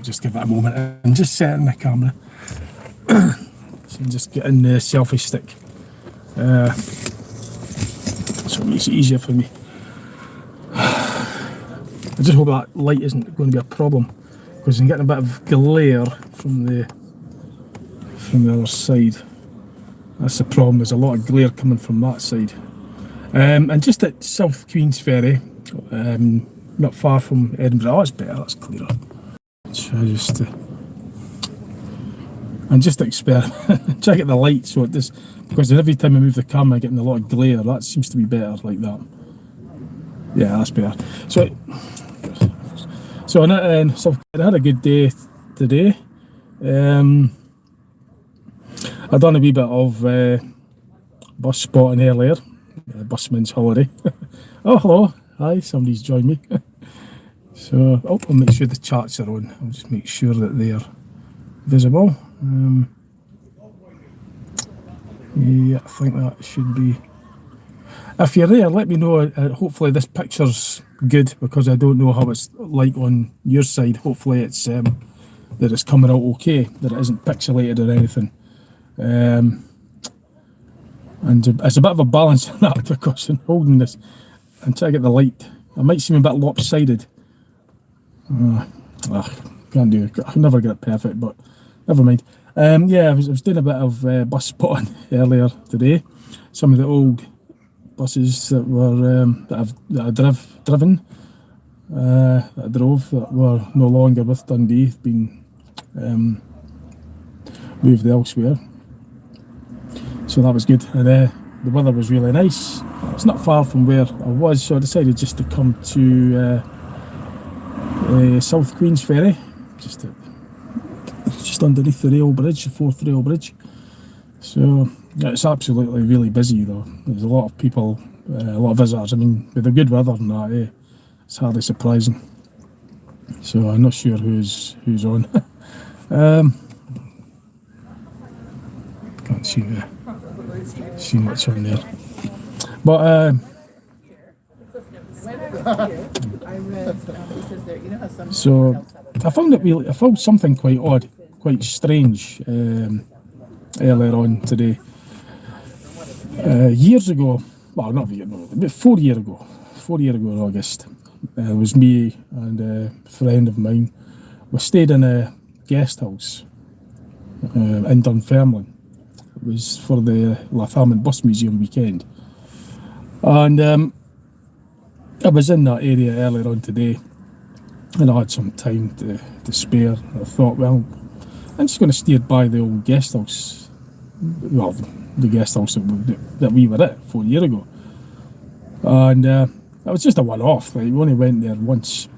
just give it a moment and just set in the camera. So I'm just getting the selfie stick. So it makes it easier for me. I just hope that light isn't going to be a problem, because I'm getting a bit of glare from the other side. That's the problem, there's a lot of glare coming from that side. And just at South Queensferry, not far from Edinburgh. Oh, that's better, that's clearer. Try just to... And just experiment. Try to get the light so it does, because every time I move the camera I'm getting a lot of glare. That seems to be better like that. Yeah, that's better. So I had a good day today. I've done a wee bit of bus spotting earlier. Busman's holiday. Oh, hello. Hi, somebody's joined me. So, I'll make sure the charts are on. I'll just make sure that they're visible. Yeah, I think that should be... If you're there, let me know. Hopefully this picture's good, because I don't know how it's like on your side. Hopefully it's that it's coming out okay, that it isn't pixelated or anything. And it's a bit of a balance in that, because I'm holding this and trying to get the light. I might seem a bit lopsided. Can't do it. I can never get it perfect, but never mind. Yeah, I was doing a bit of bus spotting earlier today. Some of the old buses that were that I driven, that I drove, that were no longer with Dundee, have been moved elsewhere. So that was good, and the weather was really nice. It's not far from where I was, so I decided just to come to South Queensferry, just underneath the rail bridge, the 4th rail bridge. So yeah, it's absolutely really busy though. There's a lot of people, a lot of visitors. I mean, with the good weather and that, it's hardly surprising. So I'm not sure who's on. Can't see much on there, but so I found something quite odd, quite strange earlier on today. Years ago, well, not years, about 4 years ago in August, it was me and a friend of mine. We stayed in a guest house in Dunfermline. It was for the Lathaman Bus Museum weekend, and I was in that area earlier on today, and I had some time to spare. I thought, well, I'm just going to steer by the old guest house, well, the guest house that we were at 4 years ago, and it was just a one-off. Like, we only went there once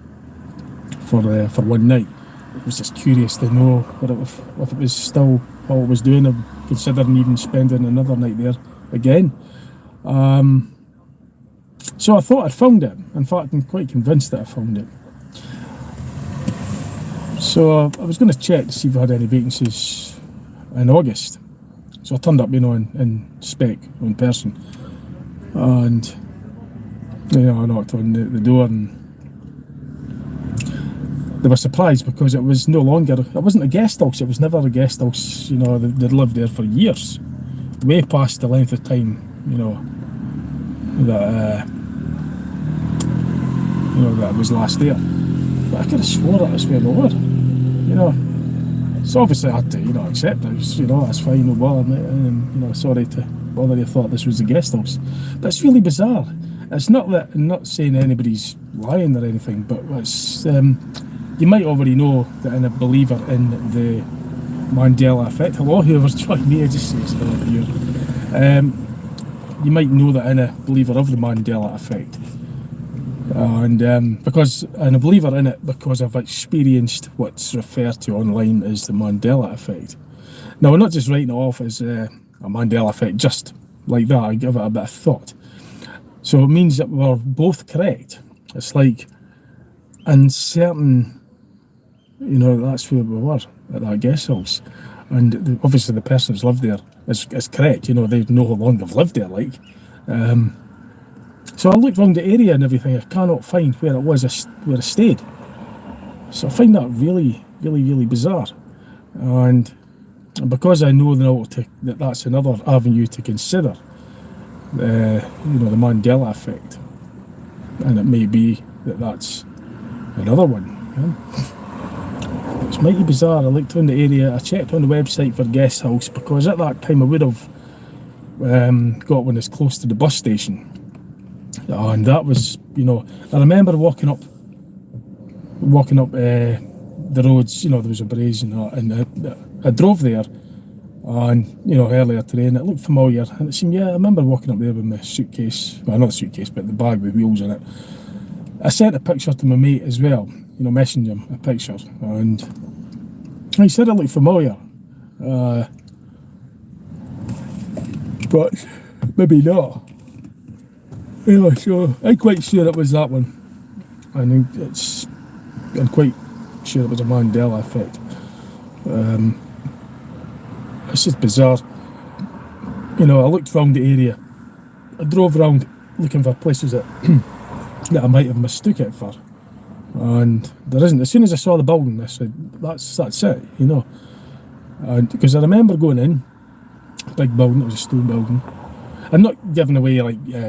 for one night. I was just curious to know if it was still how it was doing, and considering even spending another night there again. So I thought I'd found it. In fact, I'm quite convinced that I found it. So I was going to check to see if I had any vacancies in August. So I turned up, in spec, in person, and I knocked on the door, and they were surprised because it was no longer, it wasn't a guest house. It was never a guest house. They'd lived there for years, way past the length of time, that that was last there. But I could have swore that was where we were, So obviously I had to, accept it. That's fine, no bother, mate. Sorry to bother you, thought this was the guest house. But it's really bizarre. It's not that, I'm not saying anybody's lying or anything, but it's, you might already know that I'm a believer in the Mandela effect. Hello, whoever's joined me, I just say it's hello here. You might know that I'm a believer of the Mandela effect. And because I'm a believer in it because I've experienced what's referred to online as the Mandela effect. Now, I'm not just writing it off as a Mandela effect just like that. I give it a bit of thought. So it means that we're both correct. It's like in certain, that's where we were, at that guest house. And obviously the person who's lived there is correct. They no longer have lived there, like. So I looked around the area and everything. I cannot find where it was where I stayed. So I find that really, really, really bizarre. And because I know now that that's another avenue to consider, the Mandela effect, and it may be that that's another one. It's mighty bizarre. I looked on the area, I checked on the website for guest house, because at that time I would have got one that's close to the bus station, and that was, I remember walking up the roads. There was a bridge and I drove there, and earlier today, and it looked familiar, and it seemed, I remember walking up there with my suitcase, well, not a suitcase, but the bag with wheels in it. I sent a picture to my mate as well, messaged him a picture, and he said it looked familiar, but maybe not. So I'm quite sure it was that one. I'm quite sure it was a Mandela effect. It's just bizarre. I looked around the area. I drove around looking for places that that I might have mistook it for, and there isn't. As soon as I saw the building, I said, "That's it," And because I remember going in, big building. It was a stone building. I'm not giving away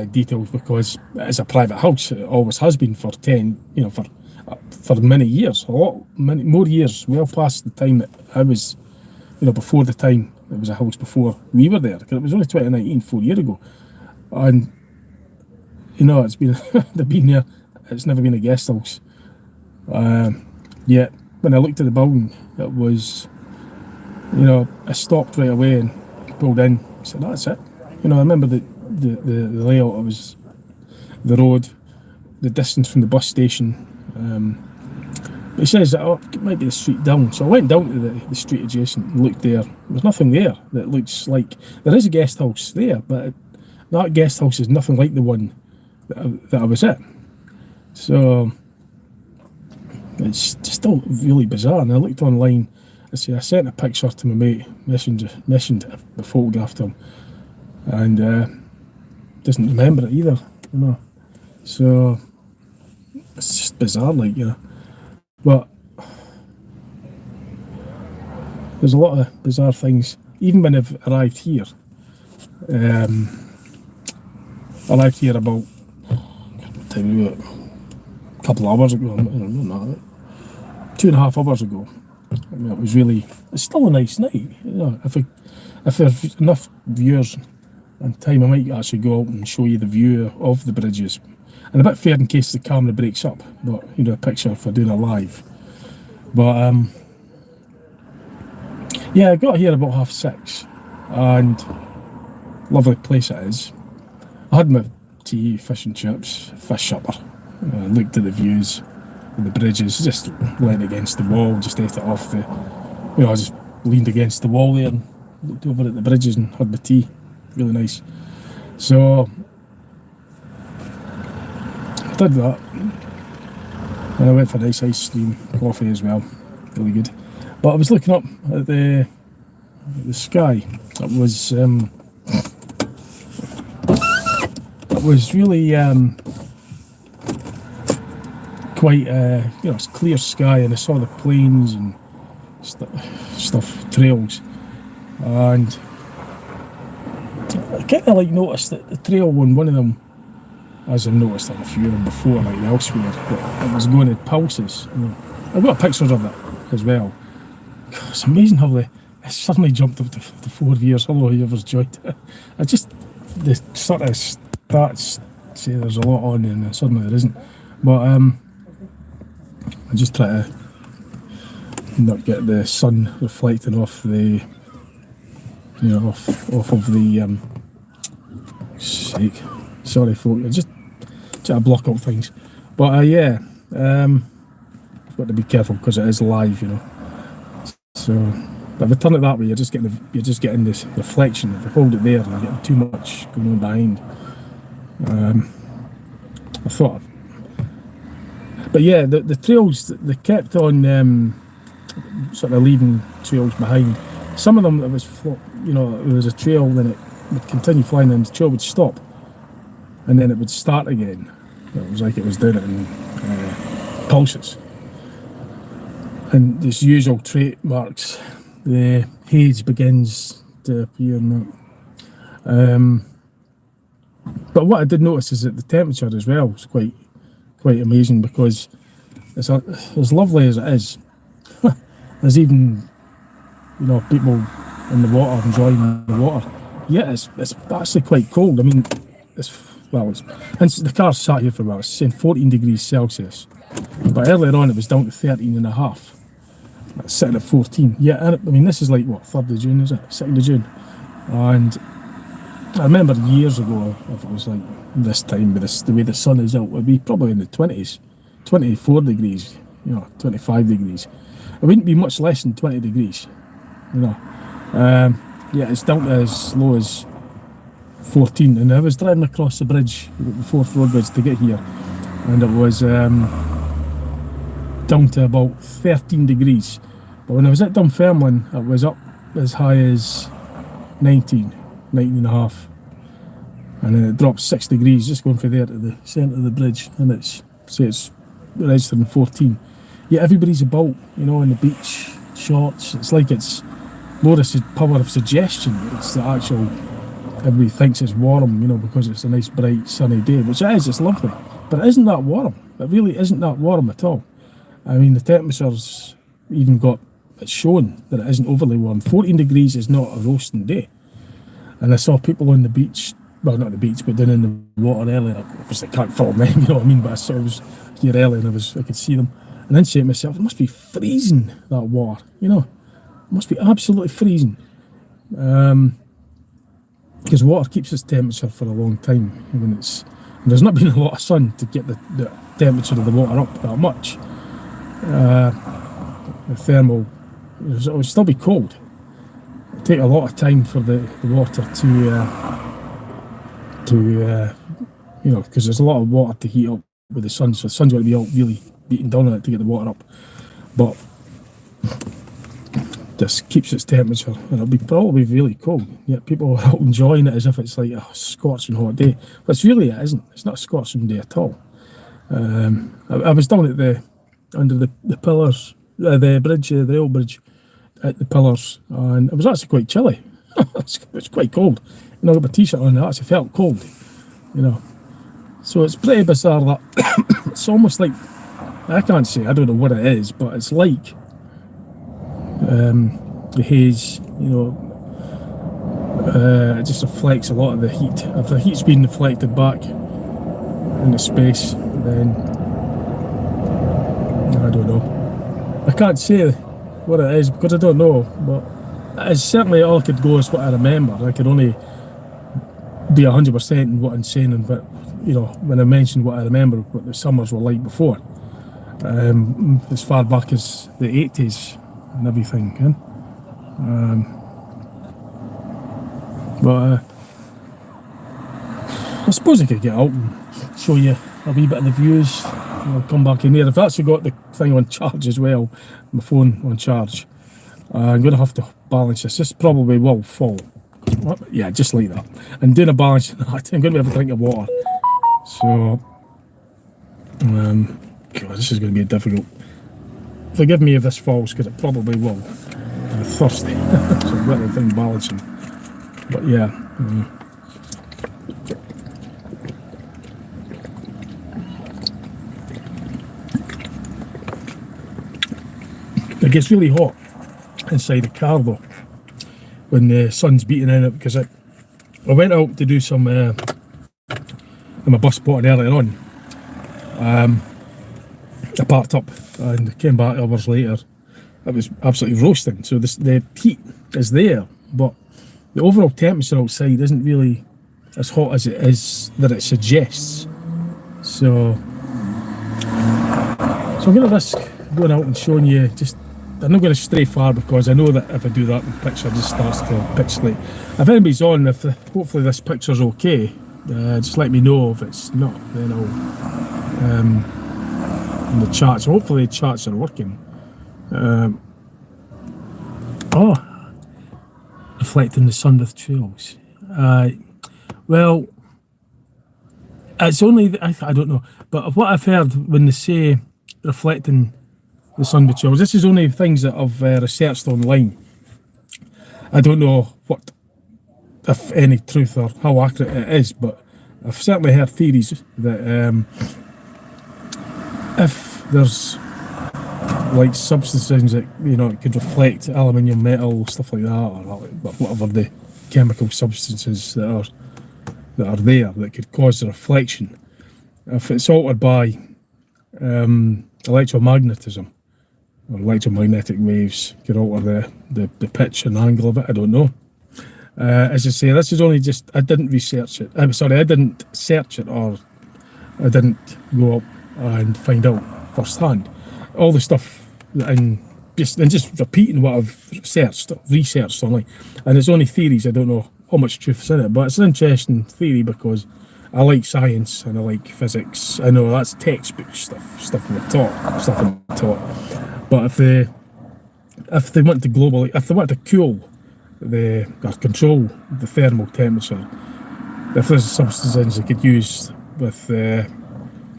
details, because it's a private house. It always has been for for many years, many more years, well past the time that I was, before the time it was a house before we were there, because it was only 2019, 4 years ago, and it's been they've been there. It's never been a guest house. Yet when I looked at the building, it was, I stopped right away and pulled in. I said, "That's it." I remember the layout. It was the road, the distance from the bus station. It says that it might be the street down. So I went down to the street adjacent and looked there. There's nothing there that looks like. There is a guest house there, but that guest house is nothing like the one that I was at. So it's just still really bizarre. And I looked online. I sent a picture to my mate, mentioned a photograph to him, and doesn't remember it either. So it's just bizarre, But there's a lot of bizarre things. Even when I've arrived here, about a couple of hours ago, 2.5 hours ago. It's still a nice night. If there's enough viewers and time, I might actually go out and show you the view of the bridges. And a bit fair in case the camera breaks up, but a picture for doing a live. But I got here about 6:30, and lovely place it is. I had my tea, fish and chips, fish supper. Looked at the views and the bridges, just leaned against the wall, just ate it off I just leaned against the wall there and looked over at the bridges and had my tea. Really nice. So I did that, and I went for a nice ice cream, coffee as well, really good. But I was looking up at the sky. It was really quite it's clear sky, and I saw the planes and stuff, trails, and I kind of noticed that the trail on one of them, as I've noticed on a few of them before, elsewhere, that it was going in pulses. I've got pictures of it as well. God, it's amazing how it suddenly jumped up to 4 years. Hello, whoever's joined. The sort of stats say there's a lot on, and suddenly there isn't. But I just try to not get the sun reflecting off the, off of the sake. Sorry, folks. I just try to block out things. But I've got to be careful because it is live, So, but if I turn it that way, you're just getting this reflection. If I hold it there, you're getting too much going on behind. I thought, but the trails, they kept on sort of leaving trails behind. Some of them, it was there was a trail, then it would continue flying, and the trail would stop, and then it would start again. It was like it was doing it in pulses. and this usual trademarks, the haze begins to appear now. But what I did notice is that the temperature as well was quite amazing, because it's as lovely as it is. There's even, people in the water enjoying the water. Yeah, it's actually quite cold. I mean, and the car sat here for a while. It's saying 14 degrees Celsius, but earlier on it was down to 13 and a half. It's sitting at 14. Yeah, I mean, this is like, what, 3rd of June, is it? 2nd of June. And I remember years ago, if it was like this time, with the way the sun is out, it would be probably in the 20s, 24 degrees, 25 degrees. It wouldn't be much less than 20 degrees, Yeah, it's down to as low as 14. And I was driving across the bridge, the Forth Road Bridge, to get here, and it was down to about 13 degrees. But when I was at Dunfermline, it was up as high as 19 and a half. And then it dropped 6 degrees just going from there to the centre of the bridge, and it's registering 14. Yeah, everybody's about, in the beach, shorts. It's like it's more a power of suggestion. It's the actual, everybody thinks it's warm, because it's a nice bright sunny day, which it is, it's lovely. But it isn't that warm. It really isn't that warm at all. I mean, the temperature's even it's shown that it isn't overly warm. 14 degrees is not a roasting day. And I saw people on the beach, well, not the beach, but down in the water earlier. Obviously, I can't film them, you know what I mean? But I was here earlier and I could see them. And then say to myself, it must be freezing, that water, It must be absolutely freezing. Because water keeps its temperature for a long time. When and there's not been a lot of sun to get the temperature of the water up that much. The thermal, it will still be cold. It'll take a lot of time for the water to because there's a lot of water to heat up with the sun, so the sun's going to be all really beating down on it to get the water up. But this keeps its temperature, and it'll be probably really cold. Yet people are enjoying it as if it's like a scorching hot day, but it isn't. It's not a scorching day at all. I was down at under the pillars, the bridge, the old bridge, at the pillars, and it was actually quite chilly. It was quite cold. I got my t-shirt on, and it actually felt cold. So it's pretty bizarre that it's almost like, I can't say, I don't know what it is, but it's like the haze, it just reflects a lot of the heat. If the heat's been reflected back into space, then I don't know. I can't say what it is because I don't know, but it's certainly all I could go is what I remember. I could only be 100% in what I'm saying, but when I mentioned what I remember, what the summers were like before, as far back as the 80s and everything, but I suppose I could get out and show you a wee bit of the views. I'll come back in here. I've actually got the thing on charge as well, my phone on charge. I'm going to have to balance this. This probably will fall. Yeah, just like that. And doing a balance, I'm going to have a drink of water. So, God, this is going to be difficult. Forgive me if this falls, because it probably will. I'm thirsty. It's a little thing balancing. But yeah. It gets really hot inside the car though when the sun's beating in it, because I went out to do some in my bus spotting earlier on. I parked up and came back hours later. It was absolutely roasting, so the heat is there, but the overall temperature outside isn't really as hot as it is that it suggests. So I'm going to risk going out and showing you just. I'm not going to stray far, because I know that if I do that, the picture just starts to pixelate. If anybody's on, hopefully this picture's okay, just let me know. If it's not, then I'll in the chats. Hopefully the chats are working. Reflecting the sun with trails. Well, it's only I don't know, but what I've heard when they say reflecting the sun matures. This is only things that I've researched online. I don't know what, if any truth or how accurate it is, but I've certainly heard theories that if there's like substances that, you know, it could reflect aluminium, metal, stuff like that, or whatever the chemical substances that are there that could cause the reflection. If it's altered by electromagnetism or electromagnetic waves, could alter the pitch and angle of it. I don't know. As I say, this is only just, I didn't research it. I'm sorry, I didn't search it, or I didn't go up and find out firsthand. All the stuff that I'm just repeating what I've researched online, and it's only theories. I don't know how much truth's in it, but it's an interesting theory because I like science and I like physics. I know that's textbook stuff we're taught. But if they want to globally, if they want to cool or control the thermal temperature, if there's substances they could use with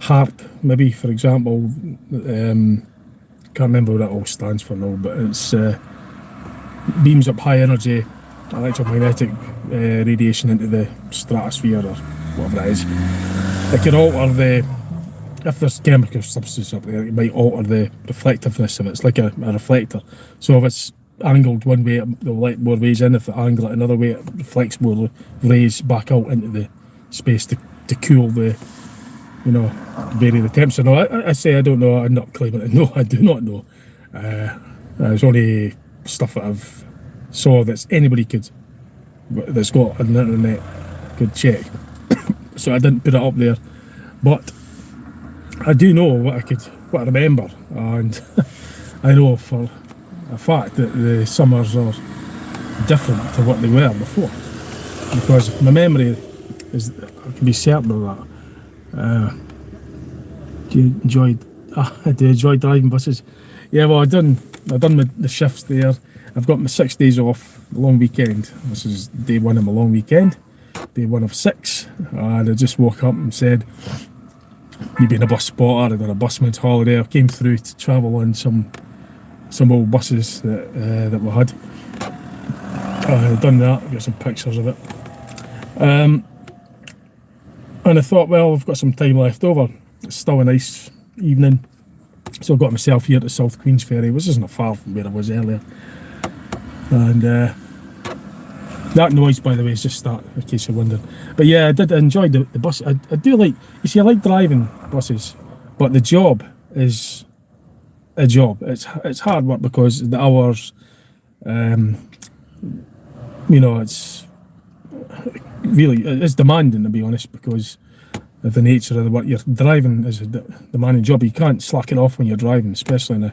HARP, maybe, for example, can't remember what that all stands for now, but it's beams up high energy electromagnetic radiation into the stratosphere or whatever it is. It can alter if there's chemical substances up there, it might alter the reflectiveness of it. It's like a reflector. So if it's angled one way, they'll let more rays in. If they angle it another way, it reflects more rays back out into the space to cool the, you know, vary the temperature. No, I say I don't know. I'm not claiming to know. I do not know. There's only stuff that I've saw that's that's got on the internet could check. So I didn't put it up there, but I do know what I remember, and I know for a fact that the summers are different to what they were before, because my memory is, I can be certain of that. Do you enjoy driving buses? Yeah, well, I done the shifts there. I've got my 6 days off, long weekend. This is day one of my long weekend, day one of 6, and I just woke up and said, me being a bus spotter, I done a busman's holiday. I came through to travel on some old buses that we had. I've done that, got some pictures of it. And I thought, well, I've got some time left over. It's still a nice evening. So I got myself here to South Queensferry, which isn't far from where I was earlier. And that noise, by the way, is just that, in case you're wondering. But yeah, I did enjoy the bus. I do like, you see, I like driving buses, but the job is a job. It's hard work because the hours, you know, it's demanding, to be honest, because of the nature of the work you're driving is a demanding job. You can't slack it off when you're driving, especially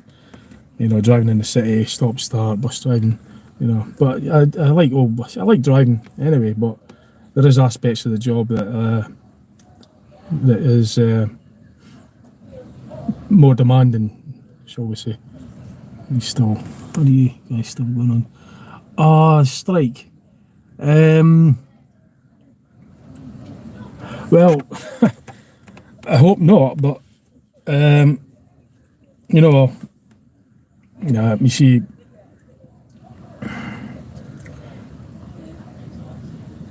driving in the city, stop start, bus driving. You know, but I like old bus. I like driving anyway, but there is aspects of the job that is more demanding, shall we say. What are you guys still going on? Ah, strike. Well, I hope not, but you see.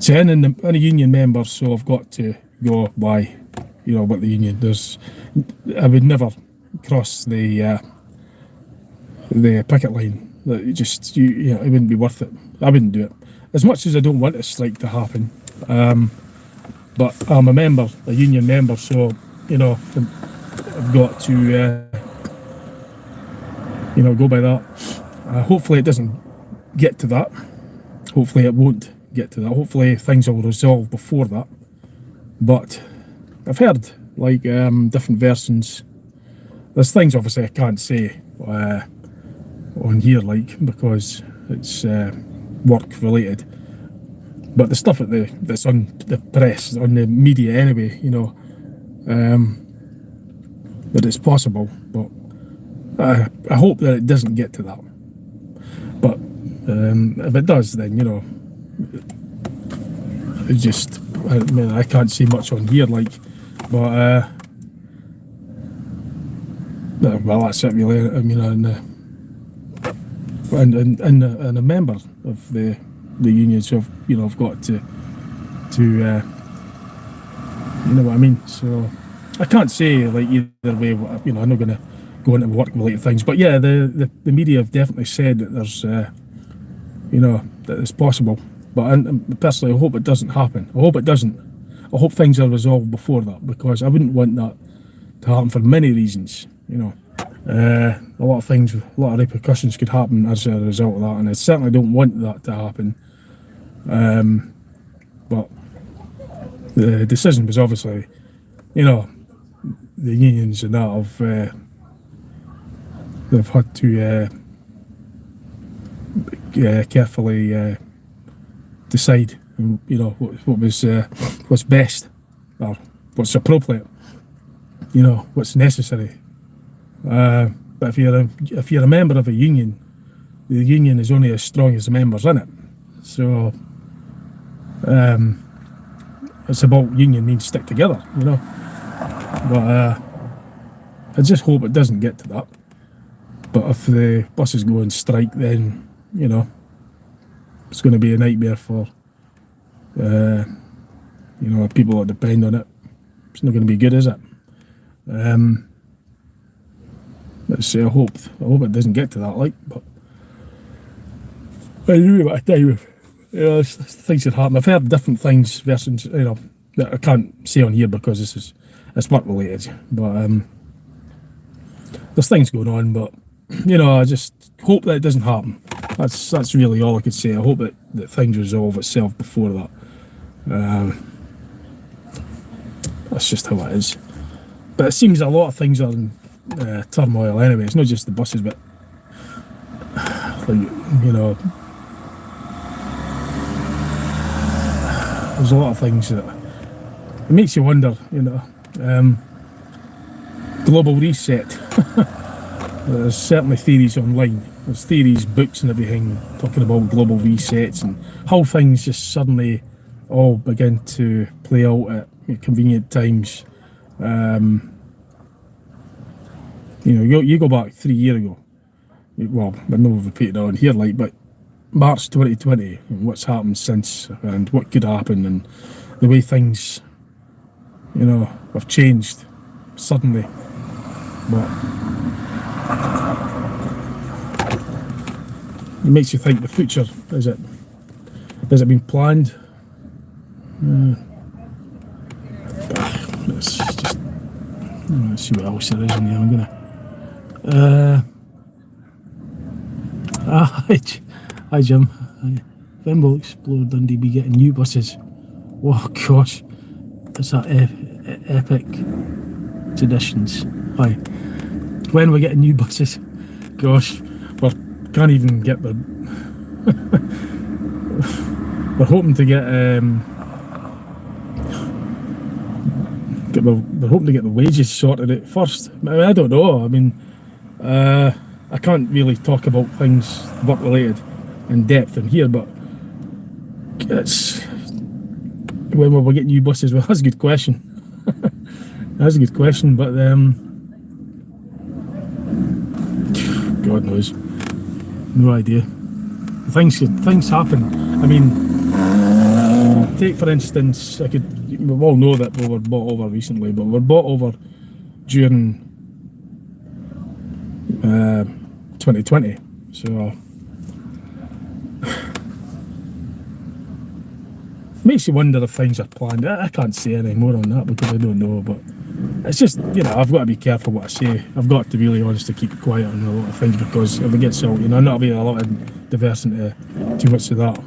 So I'm a union member, so I've got to go by, what the union does. I would never cross the picket line. It wouldn't be worth it. I wouldn't do it. As much as I don't want a strike to happen, but I'm a union member, so I've got to go by that. Hopefully it doesn't get to that. Hopefully it won't get to that. Hopefully things will resolve before that. But I've heard different versions. There's things obviously I can't say on here, because it's work related. But the stuff that's on the press, on the media anyway, that it's possible. But I hope that it doesn't get to that. But if it does, then I can't say much on here, but Well, that's it really. I mean, and a member of the union, so I've got to you know what I mean. So I can't say like either way. I'm not going to go into work related things, but yeah, the media have definitely said that there's that it's possible. But personally, I hope it doesn't happen. I hope it doesn't. I hope things are resolved before that, because I wouldn't want that to happen for many reasons. A lot of things, a lot of repercussions could happen as a result of that, and I certainly don't want that to happen. But the decision was obviously, the unions and that have they've had to carefully decide, what was what's best, or what's appropriate, what's necessary. But if you're a member of a union, the union is only as strong as the members in it. So it's about union means stick together, But I just hope it doesn't get to that. But if the buses go on strike, then it's going to be a nightmare for people that depend on it. It's not going to be good, is it? Let's say I hope it doesn't get to that, but I knew what I tell you. Things that happen. I've heard different things versus that I can't say on here because it's work related. But there's things going on, but I just hope that it doesn't happen. That's really all I could say. I hope that things resolve itself before that. That's just how it is. But it seems a lot of things are in turmoil anyway. It's not just the buses, but there's a lot of things that it makes you wonder. Global reset. There's certainly theories online. There's theories, books and everything talking about global resets and how things just suddenly all begin to play out at convenient times. You go back 3 years ago. Well, I know we've repeated it on here, but March 2020 and what's happened since and what could happen and the way things, have changed suddenly. But it makes you think the future, has it been planned? Let's see what else there is in there. I'm gonna hi Jim. When will Explore Dundee be getting new buses? Oh gosh, it's that epic traditions. Hi, when we're getting new buses? Gosh, we can't even get the. We're hoping to get we're hoping to get the wages sorted out first. I don't know. I can't really talk about things work related in depth in here, but it's when will we get new buses? Well, that's a good question. That's a good question, but God knows, no idea. Things happen. Take for instance, we all know that we were bought over recently, but we were bought over during 2020. So makes you wonder if things are planned. I can't say any more on that because I don't know, but it's just, I've got to be careful what I say. I've got to really honestly keep quiet on a lot of things because if it gets out, I'm not being a lot of diverse into too much of that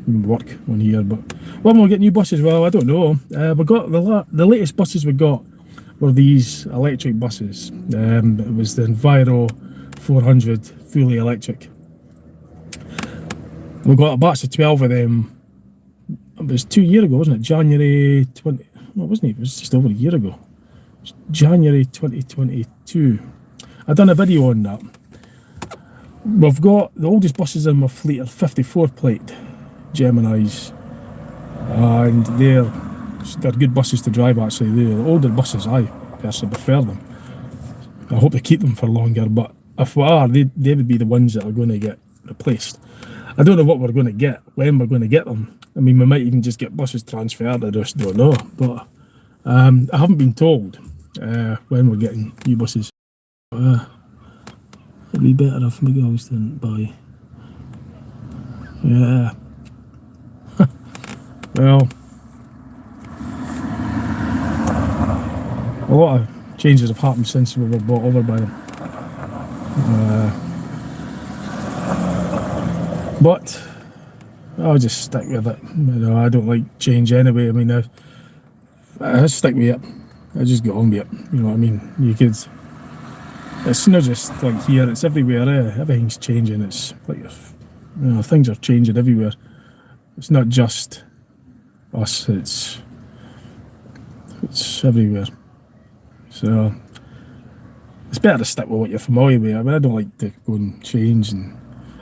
work on here. But when we'll get new buses, well, I don't know. We got the latest buses we got were these electric buses. It was the Enviro 400 fully electric. We got a batch of 12 of them. It was 2 years ago, wasn't it? January 20. No, wasn't it? It was just over a year ago. It was January 2022. I done a video on that. We've got the oldest buses in my fleet are 54 plate Geminis, and they're good buses to drive. Actually, they're the older buses. I personally prefer them. I hope they keep them for longer, but if we are, they would be the ones that are going to get replaced. I don't know what we're going to get, when we're going to get them. I mean, we might even just get buses transferred, I just don't know. But I haven't been told when we're getting new buses. It'd be better if McGills didn't buy. Yeah. Well, a lot of changes have happened since we were bought over by them. But I'll just stick with it. I don't like change anyway. I mean, I stick with it. I just get on with it. You know what I mean? It's not just like here, it's everywhere. Everything's changing. It's like, things are changing everywhere. It's not just us, it's everywhere. So it's better to stick with what you're familiar with. I mean, I don't like to go and change, and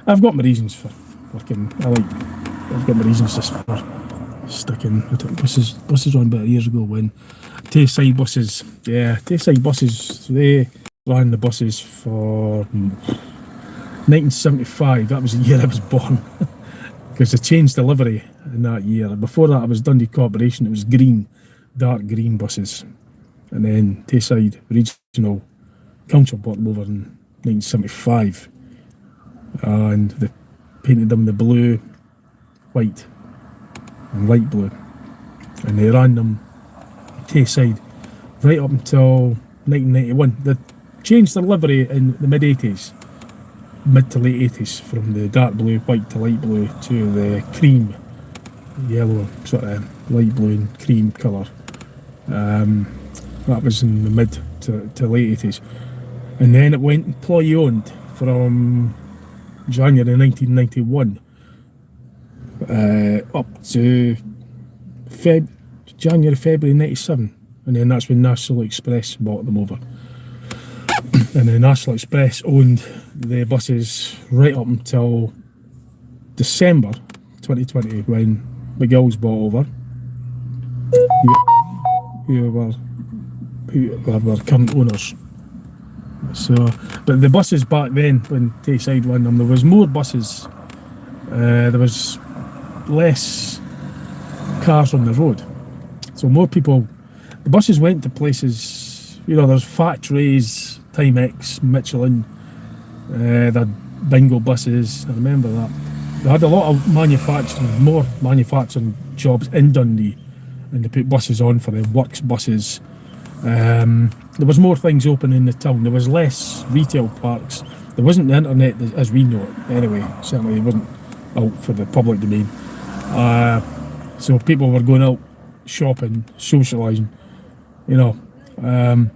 I've got my reasons for working. I've got my reasons just for sticking. Buses on about years ago when Tayside buses, they ran the buses for 1975. That was the year I was born, because they changed the livery in that year. Before that, I was Dundee Corporation. It was green, dark green buses, and then Tayside Regional Council bought them over in 1975, and they painted them the blue, white and light blue, and they ran them Tayside right up until 1991. They changed their livery in the mid to late 80s, from the dark blue, white to light blue to the cream, yellow, sort of light blue and cream colour. That was in the mid to late 80s. And then it went employee owned from January 1991 up to February 97. And then that's when National Express bought them over. And then National Express owned the buses right up until December 2020, when McGill's bought over, who were current owners. So, but the buses back then, when Tayside won them, there was more buses, there was less cars on the road, so more people. The buses went to places, there's factories, Timex, Michelin, they had bingo buses, I remember that. They had a lot of more manufacturing jobs in Dundee, and they put buses on for the works buses. There was more things open in the town. There was less retail parks. There wasn't the internet as we know it anyway. Certainly it wasn't out for the public domain. So people were going out shopping, socialising,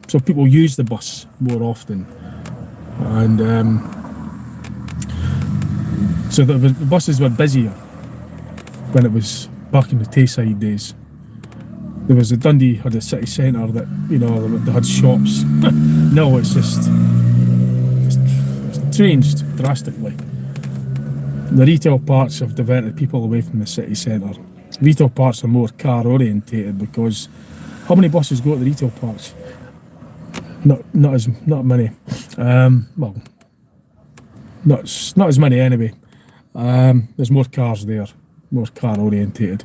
so people used the bus more often. And so the buses were busier when it was back in the Tayside days. There was Dundee had a city centre that, they had shops. No, it's changed drastically. The retail parks have diverted people away from the city centre. Retail parks are more car orientated, because how many buses go to the retail parks? Not many. Well, not as many anyway. There's more cars there, more car orientated.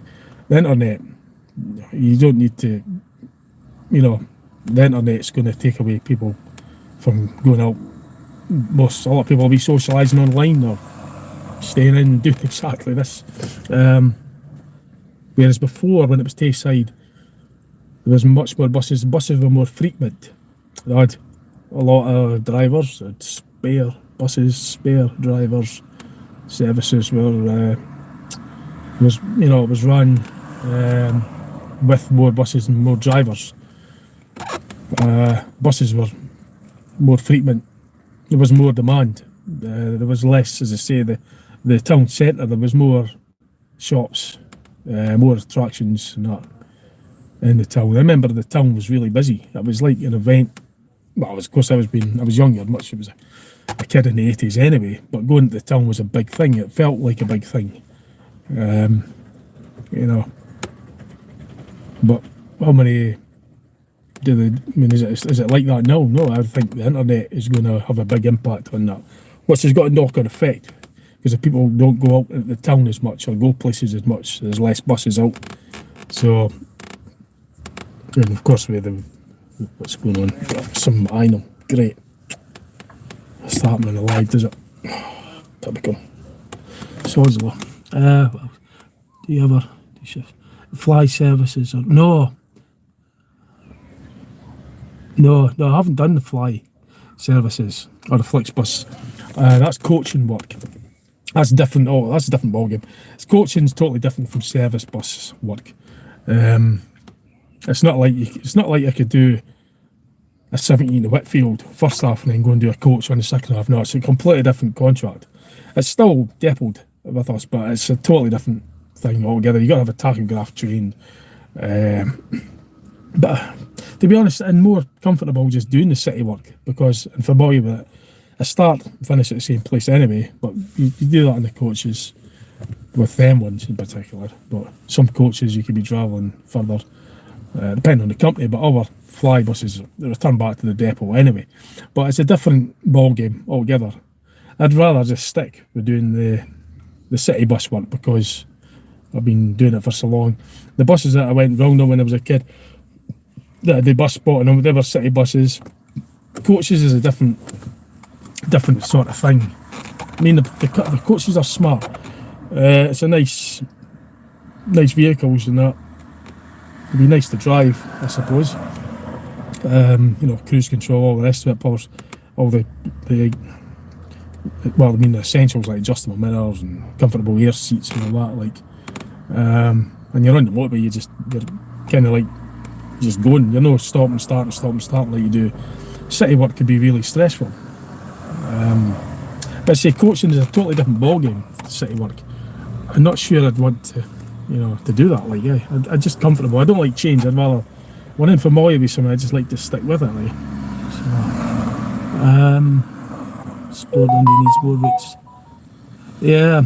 The internet, you don't need to, the internet's going to take away people from going out. A lot of people will be socialising online or staying in and doing exactly this. Whereas before, when it was Tayside, there was much more buses. The buses were more frequent. They had a lot of drivers, they had spare buses, spare drivers. Services were, it was run with more buses and more drivers. Buses were more frequent. There was more demand. There was less, as I say, the town centre. There was more shops, more attractions and that in the town. I remember the town was really busy. It was like an event. Well, of course, I was younger, much. I was a kid in the 80s anyway. But going to the town was a big thing. It felt like a big thing. But how many Is it like that now? No, I think the internet is going to have a big impact on that, which has got a knock-on effect, because if people don't go out at the town as much or go places as much, there's less buses out. So, and of course, with what's going on, some I know, great. It's happening alive, does it? Typical. Sod's law. Well, do you ever fly services? Or, no, I haven't done the fly services or the Flixbus. That's coaching work. That's different. Oh, that's a different ballgame. Coaching's totally different from service bus work. It's not like I could do a 17 to Whitfield first half and then go and do a coach on the second half. No, it's a completely different contract. It's still depot with us, but it's a totally different thing altogether. You got to have a tachograph trained. But to be honest, I'm more comfortable just doing the city work, because I'm familiar with it. I start and finish at the same place anyway, but you do that in the coaches, with them ones in particular. But some coaches you could be travelling further, depending on the company, but other fly buses, they return back to the depot anyway. But it's a different ball game altogether. I'd rather just stick with doing the city bus work, because I've been doing it for so long. The buses that I went round on when I was a kid, the bus spotting them, they were city buses. Coaches is a different sort of thing. I mean, the coaches are smart. It's a nice vehicles and that. It'd be nice to drive, I suppose. Cruise control, all the rest of it, all the essentials like adjustable mirrors and comfortable air seats and all that. When you're on the motorway, you're kind of like just going. You're no stop and start like you do. City work could be really stressful. But I say coaching is a totally different ballgame to city work. I'm not sure I'd want to do that. I'm just comfortable. I don't like change. I'd rather, when I'm familiar with something, I just like to stick with it. Explore Dundee needs more routes. Yeah,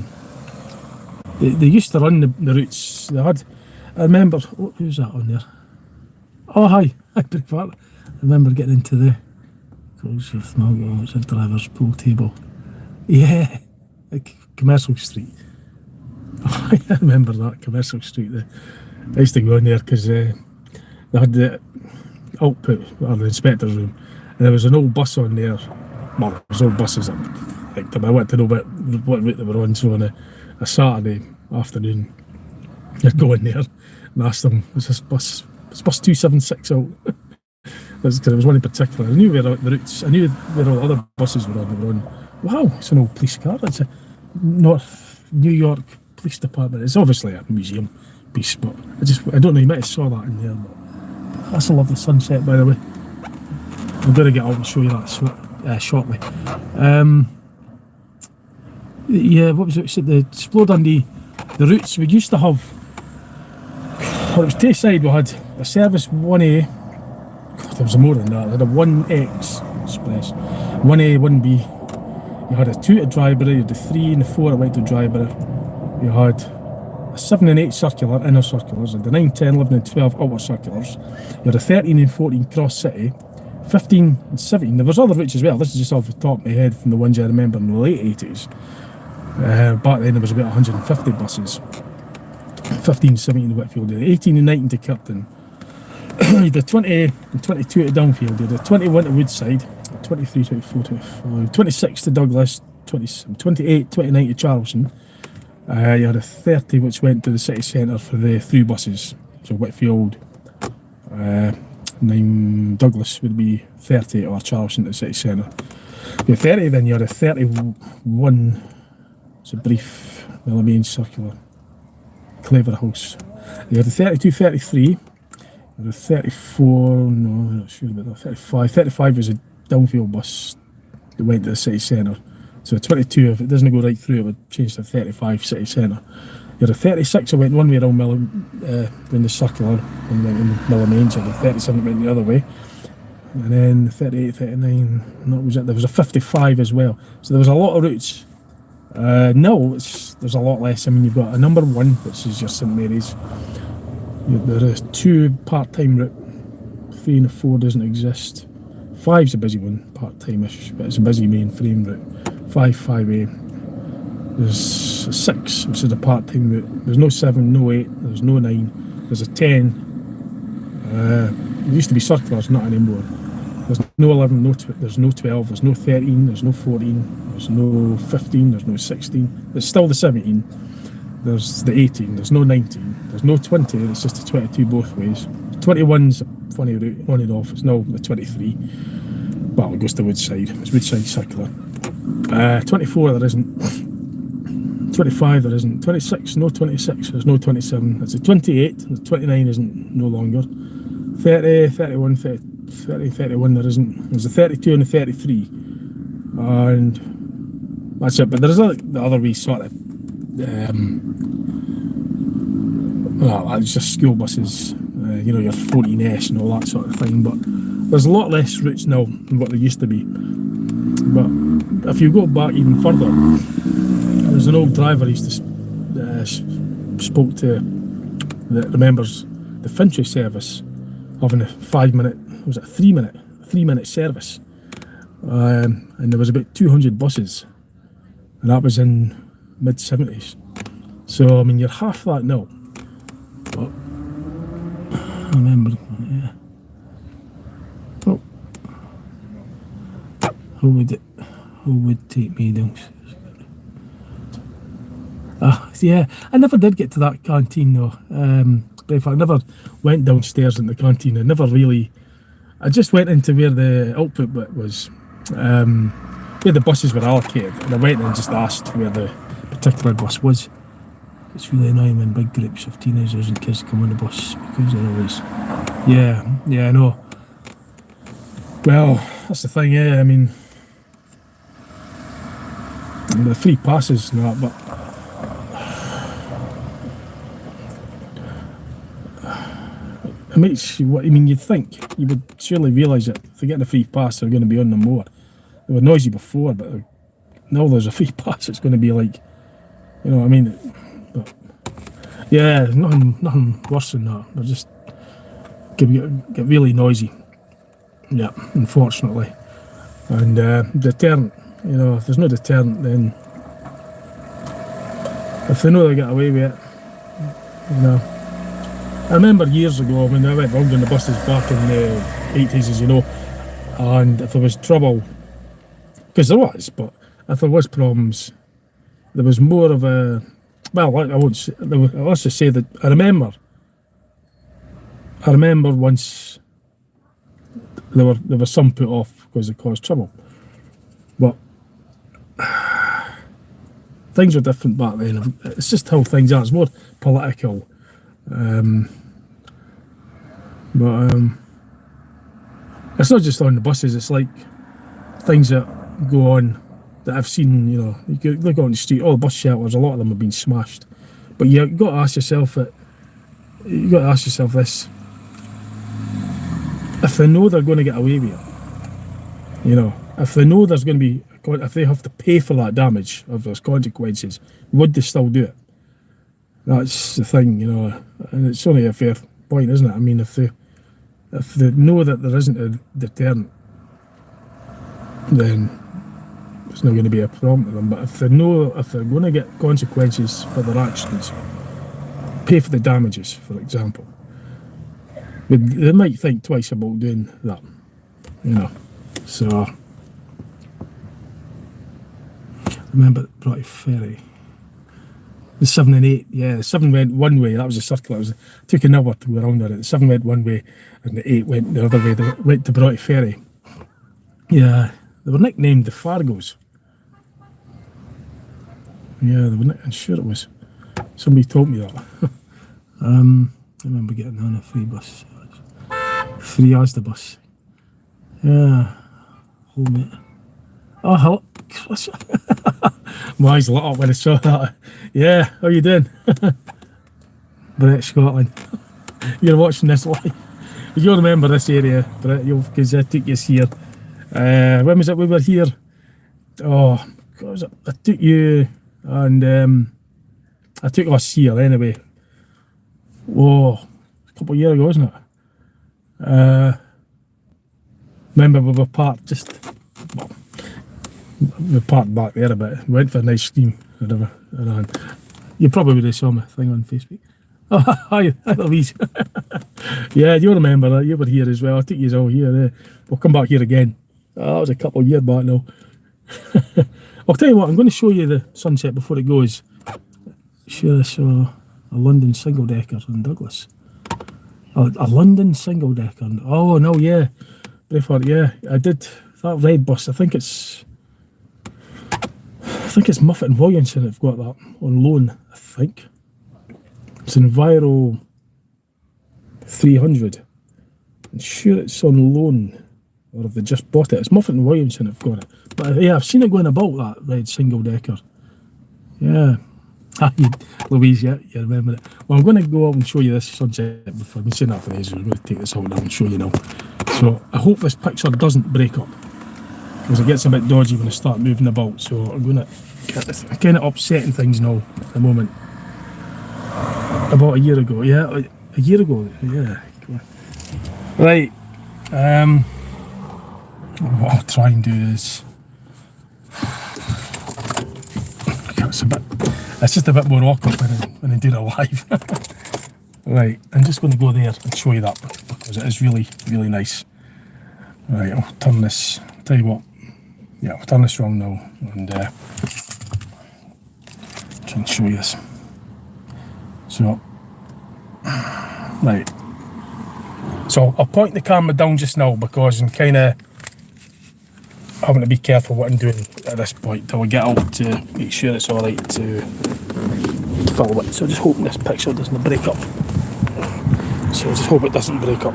they used to run the routes. I remember, who's that on there? Oh, hi, I remember getting into the driver's pool table. Yeah, like Commercial Street. I remember that, Commercial Street. I used to go in there because they had the output, or the inspector's room, and there was an old bus on there. Well, there was old buses that I liked them. I wanted to know what route they were on, so on a Saturday afternoon, I'd go in there and ask them, is bus 276 out? Because there was one in particular. I knew where the routes, I knew where all the other buses were on. They were on, wow, it's an old police car. It's a North New York Police Department. It's obviously a museum piece, but I don't know, you might have saw that in there. But that's a lovely sunset, by the way. I'm going to get out and show you that shortly. What was it? So the Explore Dundee, the routes we used to have. Well, it was Tayside. We had a service 1A. God, there was more than that. I had a 1X Express, 1A, 1B. You had a 2 to Dryburgh, you had a 3 and a 4 that went to Dryburgh. You had a 7 and 8 circular, inner circulars, and the 9, 10, 11 and 12 outer circulars. You had a 13 and 14 cross city, 15 and 17. There was other routes as well. This is just off the top of my head from the ones I remember in the late 80s. Back then there was about 150 buses. 15, 17 to Whitfield, 18 and 19 to Kirkton. You had the 20 and 22 to Downfield, you had the 21 to Woodside, 23, 24, 25, 26 to Douglas, 28, 29 to Charleston. You had a 30 which went to the city centre for the through buses. So Whitfield, 9 Douglas would be 30, or Charleston to the city centre. You had 30, then you had a 31, it's a brief Millamine circular, Claverhouse. You had a 32, 33. The 34, no, I'm not sure about that. 35. 35 was a downfield bus that went to the city centre. So 22, if it doesn't go right through, it would change to 35 city centre. You had a 36 that went one way around in the circular and went in Millamine, so the 37 went the other way. And then 38, 39, that was it. There was a 55 as well. So there was a lot of routes. There's a lot less. I mean, you've got a number 1, which is your St Mary's. There is 2 part-time route, 3 and the 4 doesn't exist. 5's a busy one, part-time-ish, but it's a busy mainframe route. 5A. There's a 6, which is a part-time route. There's no 7, no 8, there's no 9. There's a 10. There used to be circulars, not anymore. There's no 11, there's no 12, there's no 13, there's no 14, there's no 15, there's no 16. There's still the 17. There's the 18, there's no 19, there's no 20, it's just a 22 both ways. 21's a funny route, on and off, it's now the 23. Well, it goes to Woodside, it's Woodside Circular. 24 there isn't. 25 there isn't. 26, no 26, there's no 27. It's a 28, the 29 isn't no longer. 30, 31, 30, 31 there isn't. There's a 32 and a 33. And that's it, but there's the other wee sort of well, it's just school buses, you know, your 14S and all that sort of thing, but there's a lot less routes now than what there used to be. But if you go back even further, there's an old driver who used to spoke to that remembers the Finchley service having a 5-minute, was it a 3-minute service, and there was about 200 buses, and that was in mid-70s. So I mean, you're half that now. But I remember, yeah. Oh, who would take me downstairs? Yeah, I never did get to that canteen though. But if I never went downstairs in the canteen, I never really. I just went into where the output bit was, where the buses were allocated, and I went and just asked where the particular bus was. It's really annoying when big groups of teenagers and kids come on the bus because they're always, yeah, I know. Well, that's the thing, yeah. I mean, the free passes and that, but it makes you. I mean, you'd think you would surely realise that if they're getting a free pass, they're going to be on them more. They were noisy before, but now there's a free pass. It's going to be like, you know what I mean? But yeah, nothing worse than that. They just get really noisy. Yeah, unfortunately. And deterrent, you know, if there's no deterrent, then if they know they get away with it, you know. I remember years ago when I went round on the buses back in the 80s, as you know, and if there was trouble, because there was, but if there was problems, there was more of a, well, I won't say, let's just say that I remember once there was some put off because it caused trouble, but things were different back then. It's just how things are. It's more political. But it's not just on the buses, it's like things that go on that I've seen, you know, you could look on the street, all the bus shelters, a lot of them have been smashed. But you've got to ask yourself this, if they know they're going to get away with it, you know, if they know there's going to be, if they have to pay for that damage, if there's consequences, would they still do it? That's the thing, you know, and it's only a fair point, isn't it? I mean, if they know that there isn't a deterrent, then it's not going to be a problem to them. But if they know if they're going to get consequences for their actions, pay for the damages, for example, they might think twice about doing that, you know. So, remember Broughty Ferry. The 7 and 8, yeah, the 7 went one way, that was a circular. It took an hour to go around on it. The 7 went one way and the 8 went the other way. They went to Broughty Ferry. Yeah, they were nicknamed the Fargos. Yeah, they were I'm sure it was. Somebody told me that. I remember getting on a free bus. Free Asda bus. Yeah. Oh, mate. Oh, hello. My eyes lit up when I saw that. Yeah, how you doing? Brett, Scotland. You're watching this live. You'll remember this area, Brett, because I took you here. When was it we were here? Oh, God, I took you and I took us here anyway. Whoa, a couple of years ago, wasn't it? Remember we were parked well, we parked back there a bit. We went for an ice cream or whatever. And you probably would have saw my thing on Facebook. Oh, hi Louise. Yeah, you remember that. You were here as well. I think you all here. We'll come back here again. Oh, that was a couple of years back now. I'll tell you what, I'm going to show you the sunset before it goes. Sure, I saw a London single decker in Douglas. A London single decker. Oh no, yeah. Brayford, yeah. I did that red bus. I think it's Muffet and Williamson have got that on loan, I think. It's Enviro 300. I'm sure it's on loan, or if they just bought it. It's Muffet and Williamson have got it. But yeah, I've seen it going about, that red single decker. Yeah. Louise, yeah, you remember it. Well, I'm going to go out and show you this sunset before. I've been saying that for ages. I'm going to take this out now and show you now. So I hope this picture doesn't break up, because it gets a bit dodgy when I start moving about. So I'm going to kind of upsetting things now at the moment. About a year ago, yeah, a year ago, yeah. Right, what I'll try and do is, it's just a bit more awkward when I do it live. Right, I'm just going to go there and show you that, because it is really, really nice. Right, I'll turn this, tell you what, yeah, I'll turn this wrong now, and try and show you this. So, right, so I'll point the camera down just now, because I'm kind of having to be careful what I'm doing at this point till I get out to make sure it's alright to follow it. So I just hope this picture doesn't break up. So I just hope it doesn't break up.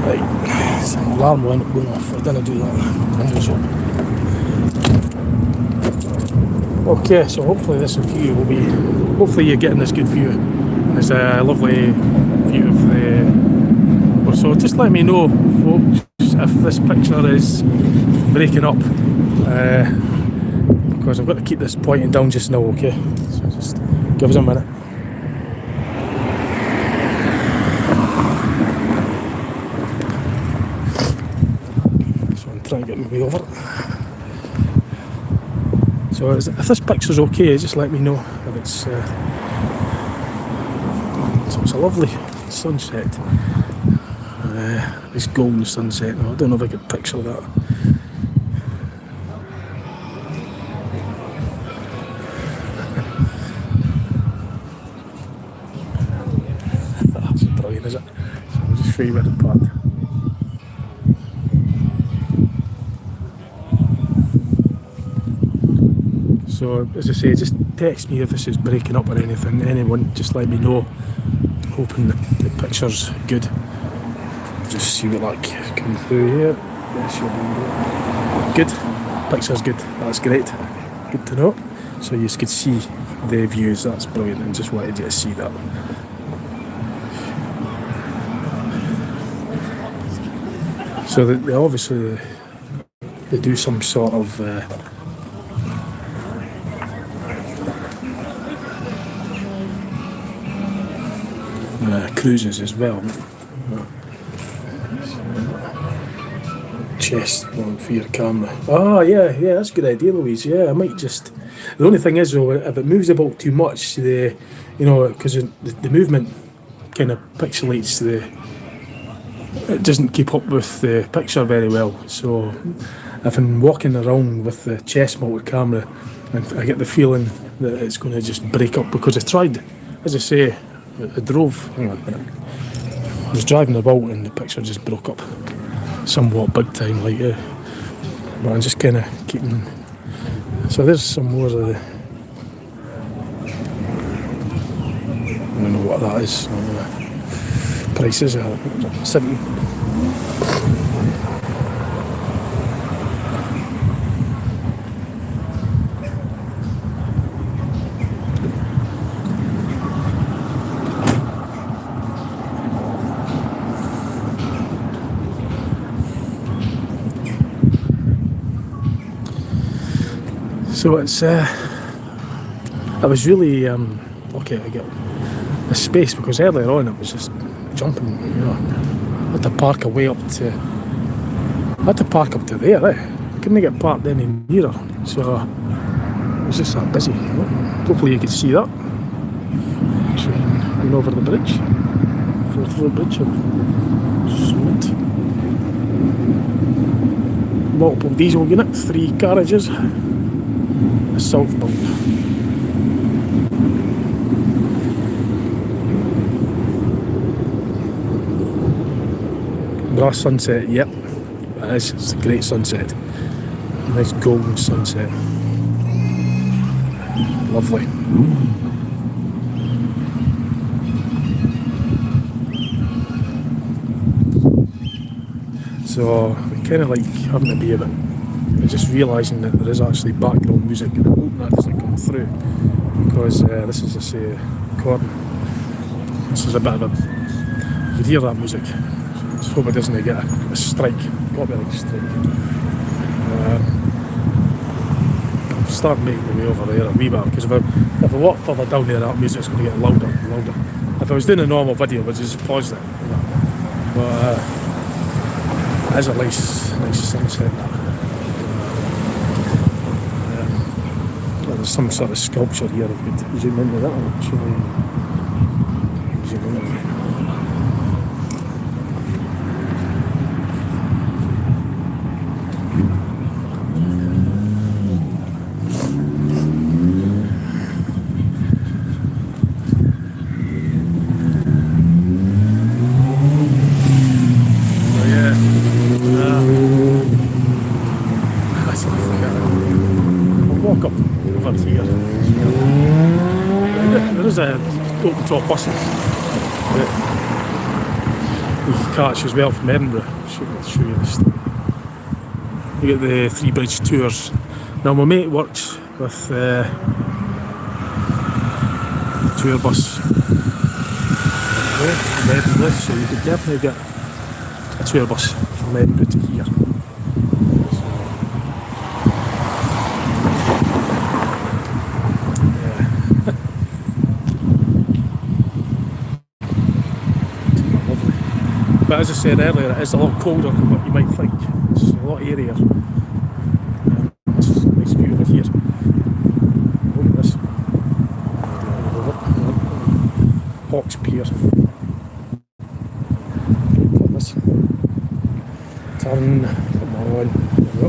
Right, so the alarm will end up going off. I didn't do that. Okay, so hopefully this view will be, hopefully you're getting this good view. And there's a lovely view of the, so just let me know, folks, if this picture is breaking up, because I've got to keep this pointing down just now, okay? So just give us a minute. So I'm trying to get my way over it. So if this picture's okay, just let me know if it's, so it's a lovely sunset. This golden sunset. No, I don't know if I could picture that. That's brilliant, is it? So I'll just show you where the part. So as I say, just text me if this is breaking up or anything. Anyone, just let me know. Hoping the picture's good. Just see what that comes through here. Good. Picture's good. That's great. Good to know. So you could see the views. That's brilliant. And just wanted you to see that. So they obviously they do some sort of cruises as well. Chest one for your camera. Oh yeah, that's a good idea, Louise. Yeah, I might just. The only thing is though, if it moves about too much, because the movement kind of pixelates it doesn't keep up with the picture very well. So if I'm walking around with the chest mounted camera, I get the feeling that it's going to just break up, because I tried, as I say, I drove. Hang on a minute. I was driving about and the picture just broke up. Somewhat big time, like, yeah. But I'm just kind of keeping. So there's some more of the. I don't know what that is. Prices are 70. So it's, I was really, okay, I get a space, because earlier on it was just jumping, I had to park away up to had to park up to there, couldn't get parked any nearer, so it was just that busy. Hopefully you could see that train going over the bridge, Forth Road Bridge of Summit. Multiple diesel unit, 3 carriages, southbound. Brass sunset, yep, it is. It's a great sunset. Nice golden sunset. Lovely. So we kind of like having to be a bit, just realising that there is actually background music, and I'm hoping that doesn't come through, because this is, I say, recording. This is a bit of a, you could hear that music. Just hope it doesn't get a strike, copyright strike. I'll start making my way over there a wee bit, because if I walk further down there, that music's going to get louder and louder. If I was doing a normal video, I'd just pause it. But it is a nice sunset. There's some sort of sculpture here. If we could zoom into that, I'll actually zoom in. Walk up over here. There is a open top buses that you can catch as well from Edinburgh. Show you this. You get the 3 bridge tours. Now my mate works with the tour bus from Edinburgh, so you could definitely get a tour bus from Edinburgh to here. But as I said earlier, it is a lot colder than what you might think. It's a lot airier. It's a nice view over here. Look at this. Hawks Pier. This. Turn. Come on. There we go.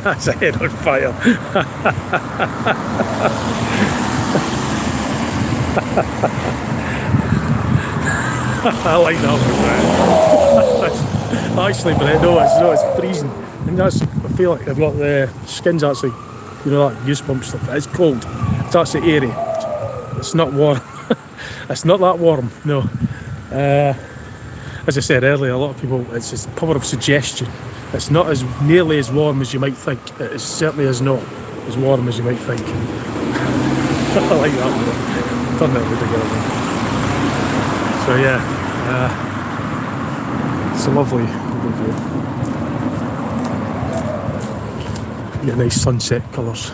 That's a head on fire. I like that one. Actually, but no, it's freezing. And I feel like I've got the skin's actually, you know, that goosebump stuff. It's cold. It's actually airy. It's not warm. It's not that warm, no. As I said earlier, a lot of people, it's the power of suggestion. It's not as nearly as warm as you might think. It certainly is not as warm as you might think. I like that one. Turn that together. So yeah, it's a lovely view. Get nice sunset colours.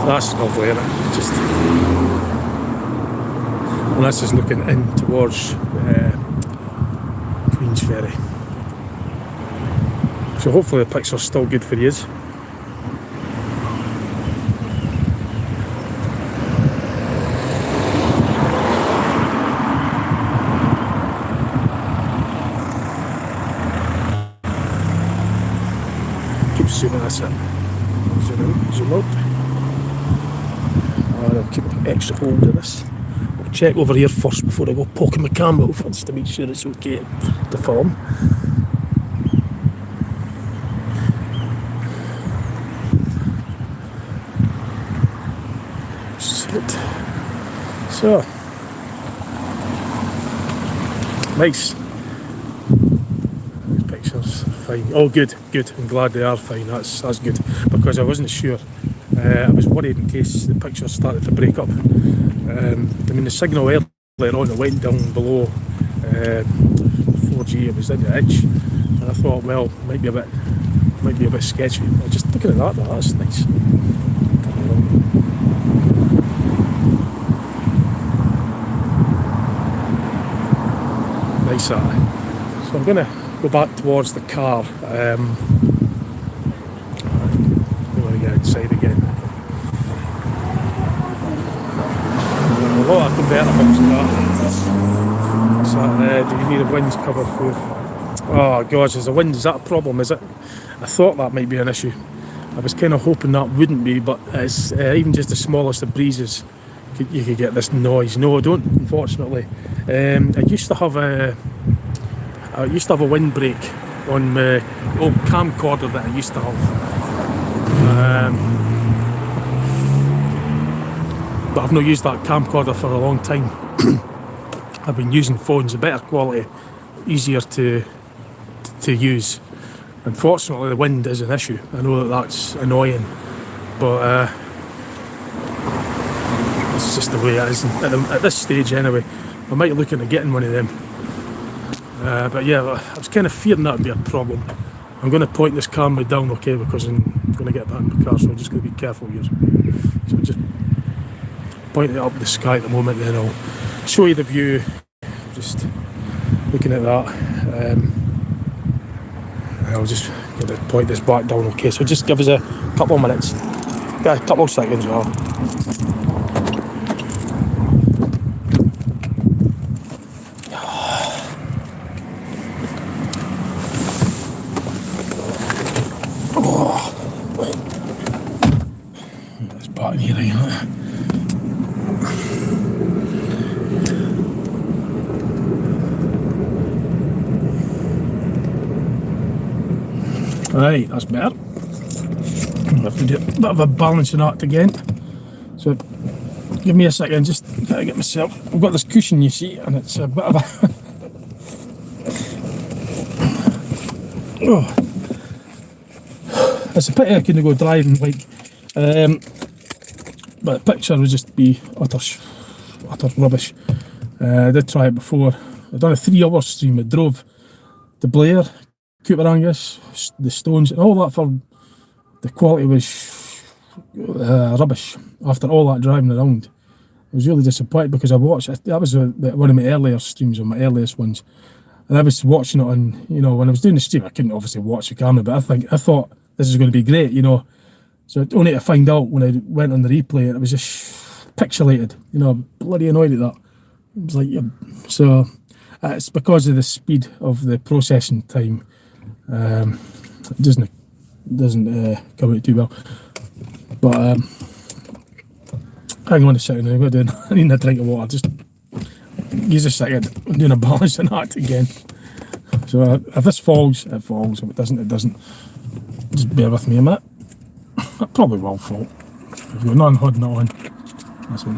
That's lovely, isn't it? Just, and that's just looking in towards Queensferry. So hopefully the picture's still good for you. zoom this in. Zoom out. And I'll keep an extra hold of this. I'll check over here first before I go poking my camera out just to make sure it's okay to film. So, nice. These pictures are fine. Oh, good. I'm glad they are fine. That's good, because I wasn't sure. I was worried in case the pictures started to break up. I mean, the signal earlier on, it went down below 4G. It was in the edge, and I thought, well, might be a bit sketchy. But just looking at that, that's nice. Nice. So I'm going to go back towards the car. I'm going to get outside again. A lot of convertibles in that. So, do you need a winds cover for? Oh gosh, is the wind, is that a problem? Is it? I thought that might be an issue. I was kind of hoping that wouldn't be, but it's even just the smallest of breezes, you could get this noise. No, I don't, unfortunately. I used to have a windbreak on my old camcorder that I used to have. But I've not used that camcorder for a long time. I've been using phones of better quality, easier to use. Unfortunately, the wind is an issue. I know that's annoying, but it's just the way it is at this stage anyway. I might look into getting one of them. But yeah, I was kind of fearing that would be a problem. I'm going to point this camera down, okay, because I'm going to get back in the car, so I'm just going to be careful here. So just point it up the sky at the moment, then I'll show you the view. Just looking at that. I'll just going to point this back down, okay, so just give us a couple of minutes. Yeah, a couple of seconds, well. Right, that's better. I have to do a bit of a balancing act again. So, give me a second, just gotta get myself. I've got this cushion, you see, and it's a bit of a. Oh. It's a pity I couldn't go driving, like. But the picture would just be utter rubbish. I did try it before. I'd done a 3-hour stream. I drove to Blair, Cooper Angus, the Stones, and all that. For the quality was rubbish. After all that driving around, I was really disappointed because I watched it. That was one of my earlier streams, or my earliest ones, and I was watching it on. You know, when I was doing the stream, I couldn't obviously watch the camera, but I thought this is going to be great. You know, so only to find out when I went on the replay, and it was just pixelated. You know, bloody annoyed at that. It was like, so it's because of the speed of the processing time. It doesn't come out too well. But hang on a second, I need a drink of water. Just use a second. I'm doing a balancing act again. So if this falls, it falls. If it doesn't, it doesn't. Just bear with me a minute. It probably will fall. I've got nothing holding it on. That's what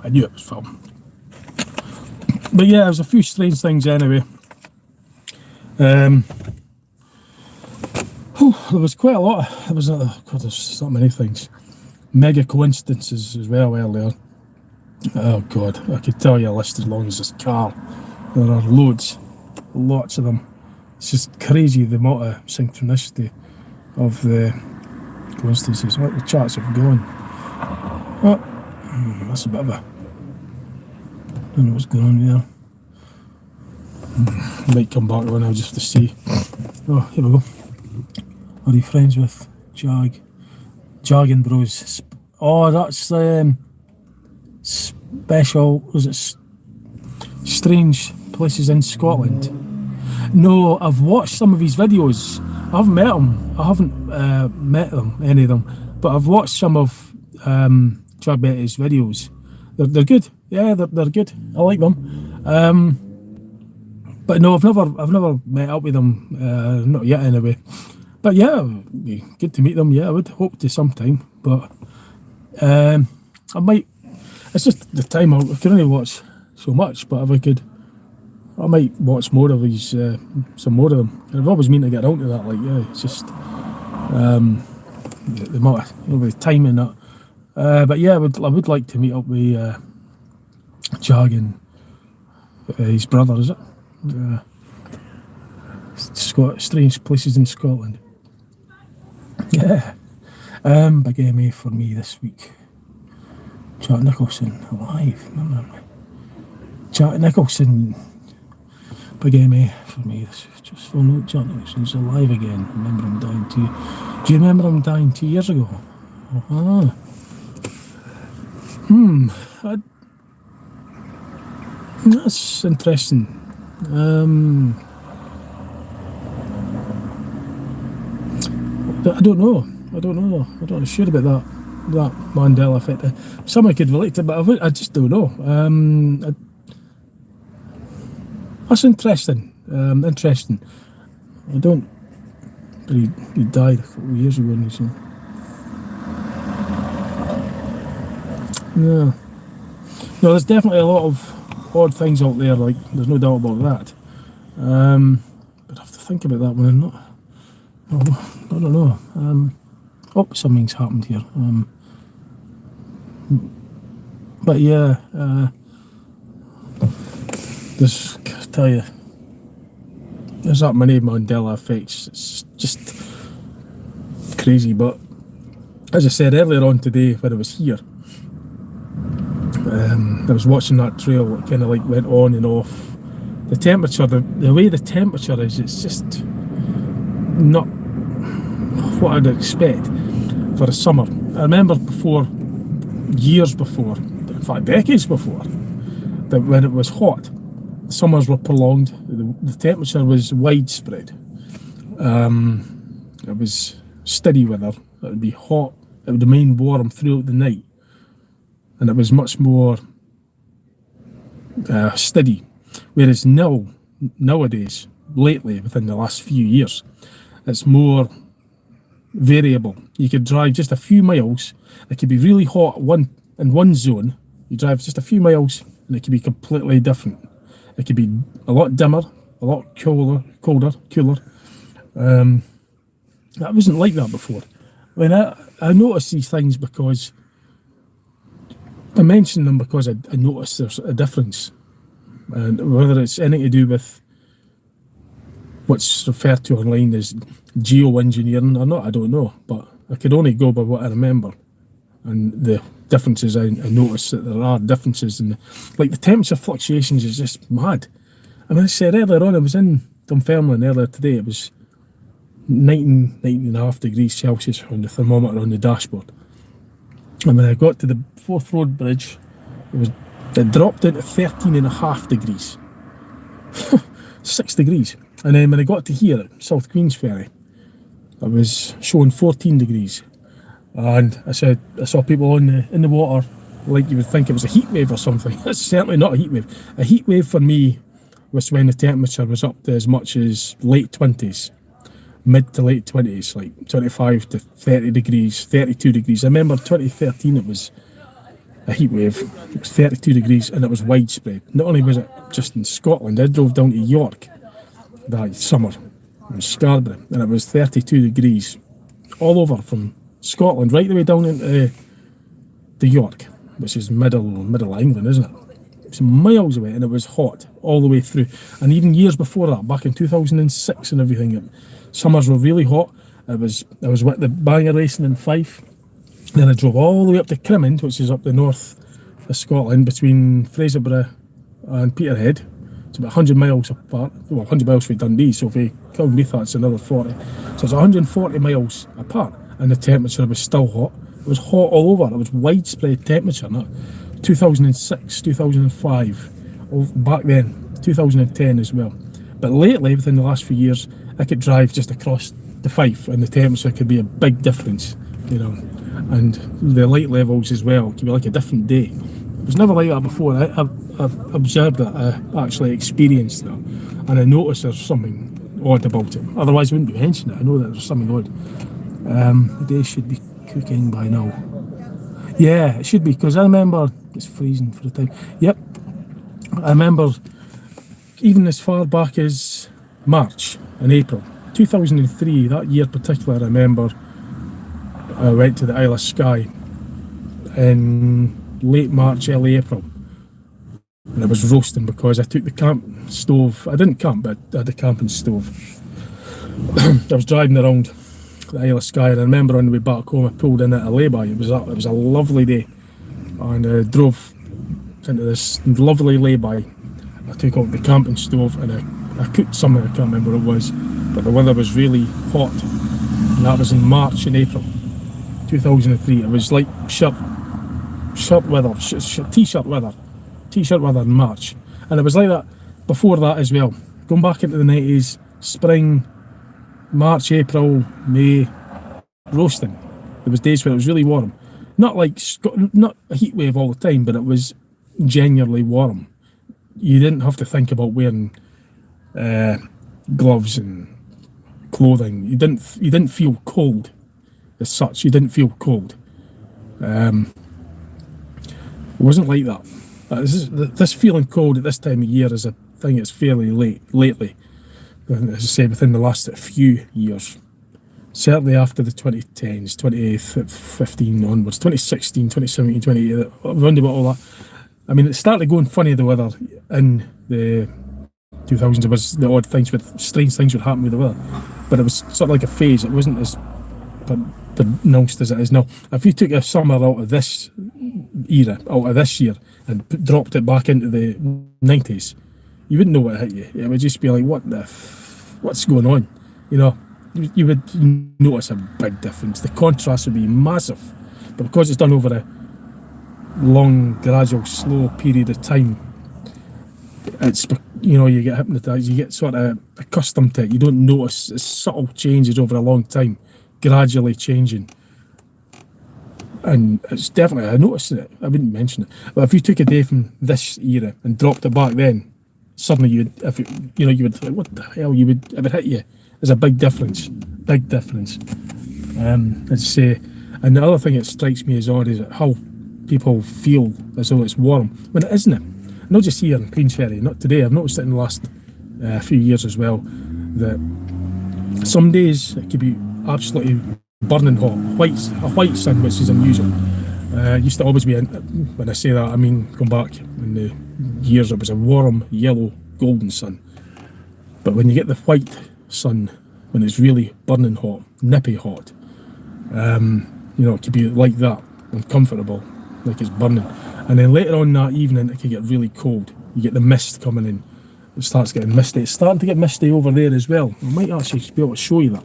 I knew it was film. But yeah, there's a few strange things anyway. There was quite a lot. There's so many things. Mega coincidences as well earlier. Oh God, I could tell you a list as long as this car. There are lots of them. It's just crazy the amount of synchronicity of the coincidences. What the chats have gone. Oh, that's a bit of a. I don't know what's going on there. Might come back on now just to see. Oh, here we go. Are you friends with Jargon Bros? Oh, that's special. Was it strange places in Scotland. No, I've watched some of his videos. I haven't met him. I haven't met them, any of them. But I've watched some of Chad Betty's videos. They're good. Yeah, they're good. I like them. But no, I've never met up with them. Not yet, anyway. But yeah, it'd be good to meet them. Yeah, I would hope to sometime. But I might. It's just the time. I can only watch so much. But if I could, I might watch more of his, some more of them. And I've always meant to get around to that. Like, yeah, it's just the amount of, the time and that. But yeah, I would like to meet up with Jag and his brother. Is it? Strange places in Scotland. Yeah. Big MA for me this week. Jack Nicholson alive. Remember me? Jack Nicholson. Big MA for me. This just for note. Jack Nicholson's alive again. Remember him dying do you remember him dying 2 years ago? That's interesting. I don't know. I'm not sure about that Mandela effect. Some I could relate to, but I just don't know. That's interesting. Interesting. I don't. But he died a couple of years ago, and he's. No, there's definitely a lot of odd things out there. Like, there's no doubt about that. But I have to think about that one. I don't know. Something's happened here. But yeah, there's, I tell you, there's that many Mandela effects. It's just crazy. But as I said earlier on today, when I was here, I was watching that trail. It kind of like went on and off. The temperature, the way the temperature is, it's just not what I'd expect for a summer. I remember years before, in fact decades before, that when it was hot, summers were prolonged, the temperature was widespread. It was steady weather, it would be hot, it would remain warm throughout the night, and it was much more steady. Whereas nowadays, lately, within the last few years, it's more variable. You could drive just a few miles, it could be really hot in one zone, you drive just a few miles and it could be completely different. It could be a lot dimmer, a lot cooler. That wasn't like that before. I mean, I notice these things because I mention them because I notice there's a difference, and whether it's anything to do with what's referred to online as geoengineering or not, I don't know, but I could only go by what I remember and the differences. I notice that there are differences in like the temperature fluctuations is just mad. I mean, I said earlier on, I was in Dunfermline earlier today, it was 19.5 degrees Celsius on the thermometer on the dashboard, and when I got to the Forth Road Bridge, it dropped into 13.5 degrees. 6 degrees. And then when I got to here at South Queensferry, I was showing 14 degrees. And I saw people in the water like you would think it was a heat wave or something. It's certainly not a heat wave. A heat wave for me was when the temperature was up to as much as late 20s, mid to late 20s, like 25 to 30 degrees, 32 degrees. I remember 2013 it was a heat wave. It was 32 degrees and it was widespread. Not only was it just in Scotland, I drove down to York that summer in Scarborough and it was 32 degrees all over from Scotland right the way down into the York, which is middle England, isn't it? It's miles away and it was hot all the way through. And even years before that, back in 2006 and everything, summers were really hot. I was with the Banger racing in Fife. Then I drove all the way up to Crimmond, which is up the north of Scotland, between Fraserburgh and Peterhead. It's about 100 miles apart. Well, 100 miles from Dundee, so if you count Neath, that's another 40. So it's 140 miles apart, and the temperature was still hot. It was hot all over. It was widespread temperature. Not 2006, 2005. Back then, 2010 as well. But lately, within the last few years, I could drive just across the Fife and the Thames, so it could be a big difference, you know. And the light levels as well, it could be like a different day. It was never like that before. I've observed that, I actually experienced that, and I noticed there's something odd about it. Otherwise, I wouldn't be mentioning it. I know that there's something odd. The day should be cooking by now. Yeah, it should be, because I remember it's freezing for the time. Yep, I remember even as far back as March and April 2003, that year particular. I remember I went to the Isle of Skye in late March, early April, and I was roasting because I took the camp stove. I didn't camp, but I had a camping stove. I was driving around the Isle of Skye, and I remember on the way back home I pulled in at a lay-by. It was a lovely day, and I drove into this lovely lay-by. I took out the camping stove and I cooked something, I can't remember what it was, but the weather was really hot, and that was in March and April 2003. It was like shirt weather, t-shirt weather in March, and it was like that before that as well. Going back into the 90s, spring, March, April, May, roasting. There was days where it was really warm, not a heat wave all the time, but it was genuinely warm. You didn't have to think about wearing gloves and clothing. You didn't feel cold as such. You didn't feel cold. It wasn't like that. This feeling cold at this time of year is a thing that's fairly lately. As I say, within the last few years. Certainly after the 2010s, 2015 onwards, 2016, 2017, 2018, around about all that. I mean, it started going funny, the weather, in the 2000s. There was the odd things, strange things would happen with the weather. But it was sort of like a phase. It wasn't as pronounced as it is now. If you took a summer out of this era, out of this year, and dropped it back into the 90s, you wouldn't know what hit you. It would just be like, what's going on? You know, you would notice a big difference. The contrast would be massive. But because it's done over a long, gradual, slow period of time, it's, you know, you get hypnotised, you get sort of accustomed to it. You don't notice the subtle changes over a long time, gradually changing. And it's definitely, I noticed it, I wouldn't mention it. But if you took a day from this era and dropped it back then, suddenly you would think, what the hell, it would hit you. There's a big difference. As I say, and the other thing that strikes me as odd is how people feel as though it's warm when it isn't. Not just here in Queensferry, not today. I've noticed it in the last few years as well, that some days it could be absolutely burning hot, a white sun, which is unusual. Used to always be, when I say that, I mean going back in the years, it was a warm, yellow, golden sun. But when you get the white sun, when it's really burning hot, nippy hot, it could be like that, uncomfortable, like it's burning. And then later on that evening, it can get really cold. You get the mist coming in. It starts getting misty. It's starting to get misty over there as well. I might actually be able to show you that.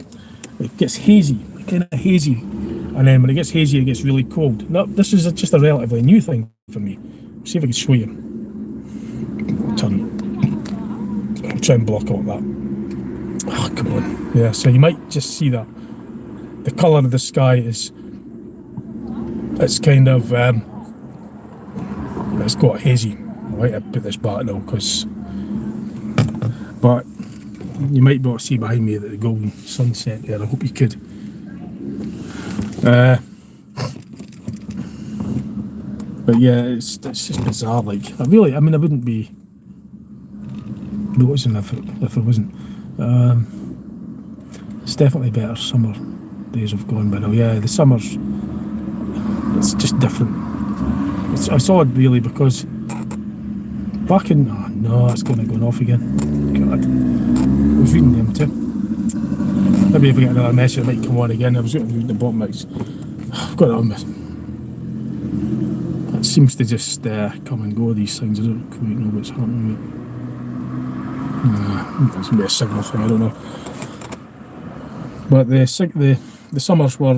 It gets hazy, kind of hazy. And then when it gets hazy, it gets really cold. Now, this is just a relatively new thing for me. See if I can show you. I'll try and block out that. Oh, come on. Yeah, so you might just see that. The colour of the sky is, it's kind of, it's got hazy. I might put this back now, but you might be able to see behind me the golden sunset there. I hope you could. But yeah, it's just bizarre. Like, I wouldn't be noticing if it wasn't. It's definitely better. Summer days have gone by now. Yeah, the summers, it's just different. It's odd really, because back in, oh no, it's going to go off again. God, I was reading them too. Maybe if we get another message, it might come on again. I was going to read the bottom mix. I've got it on this. It seems to just come and go, these things. I don't quite know what's happening with it. It's maybe a signal thing, I don't know. But the summers were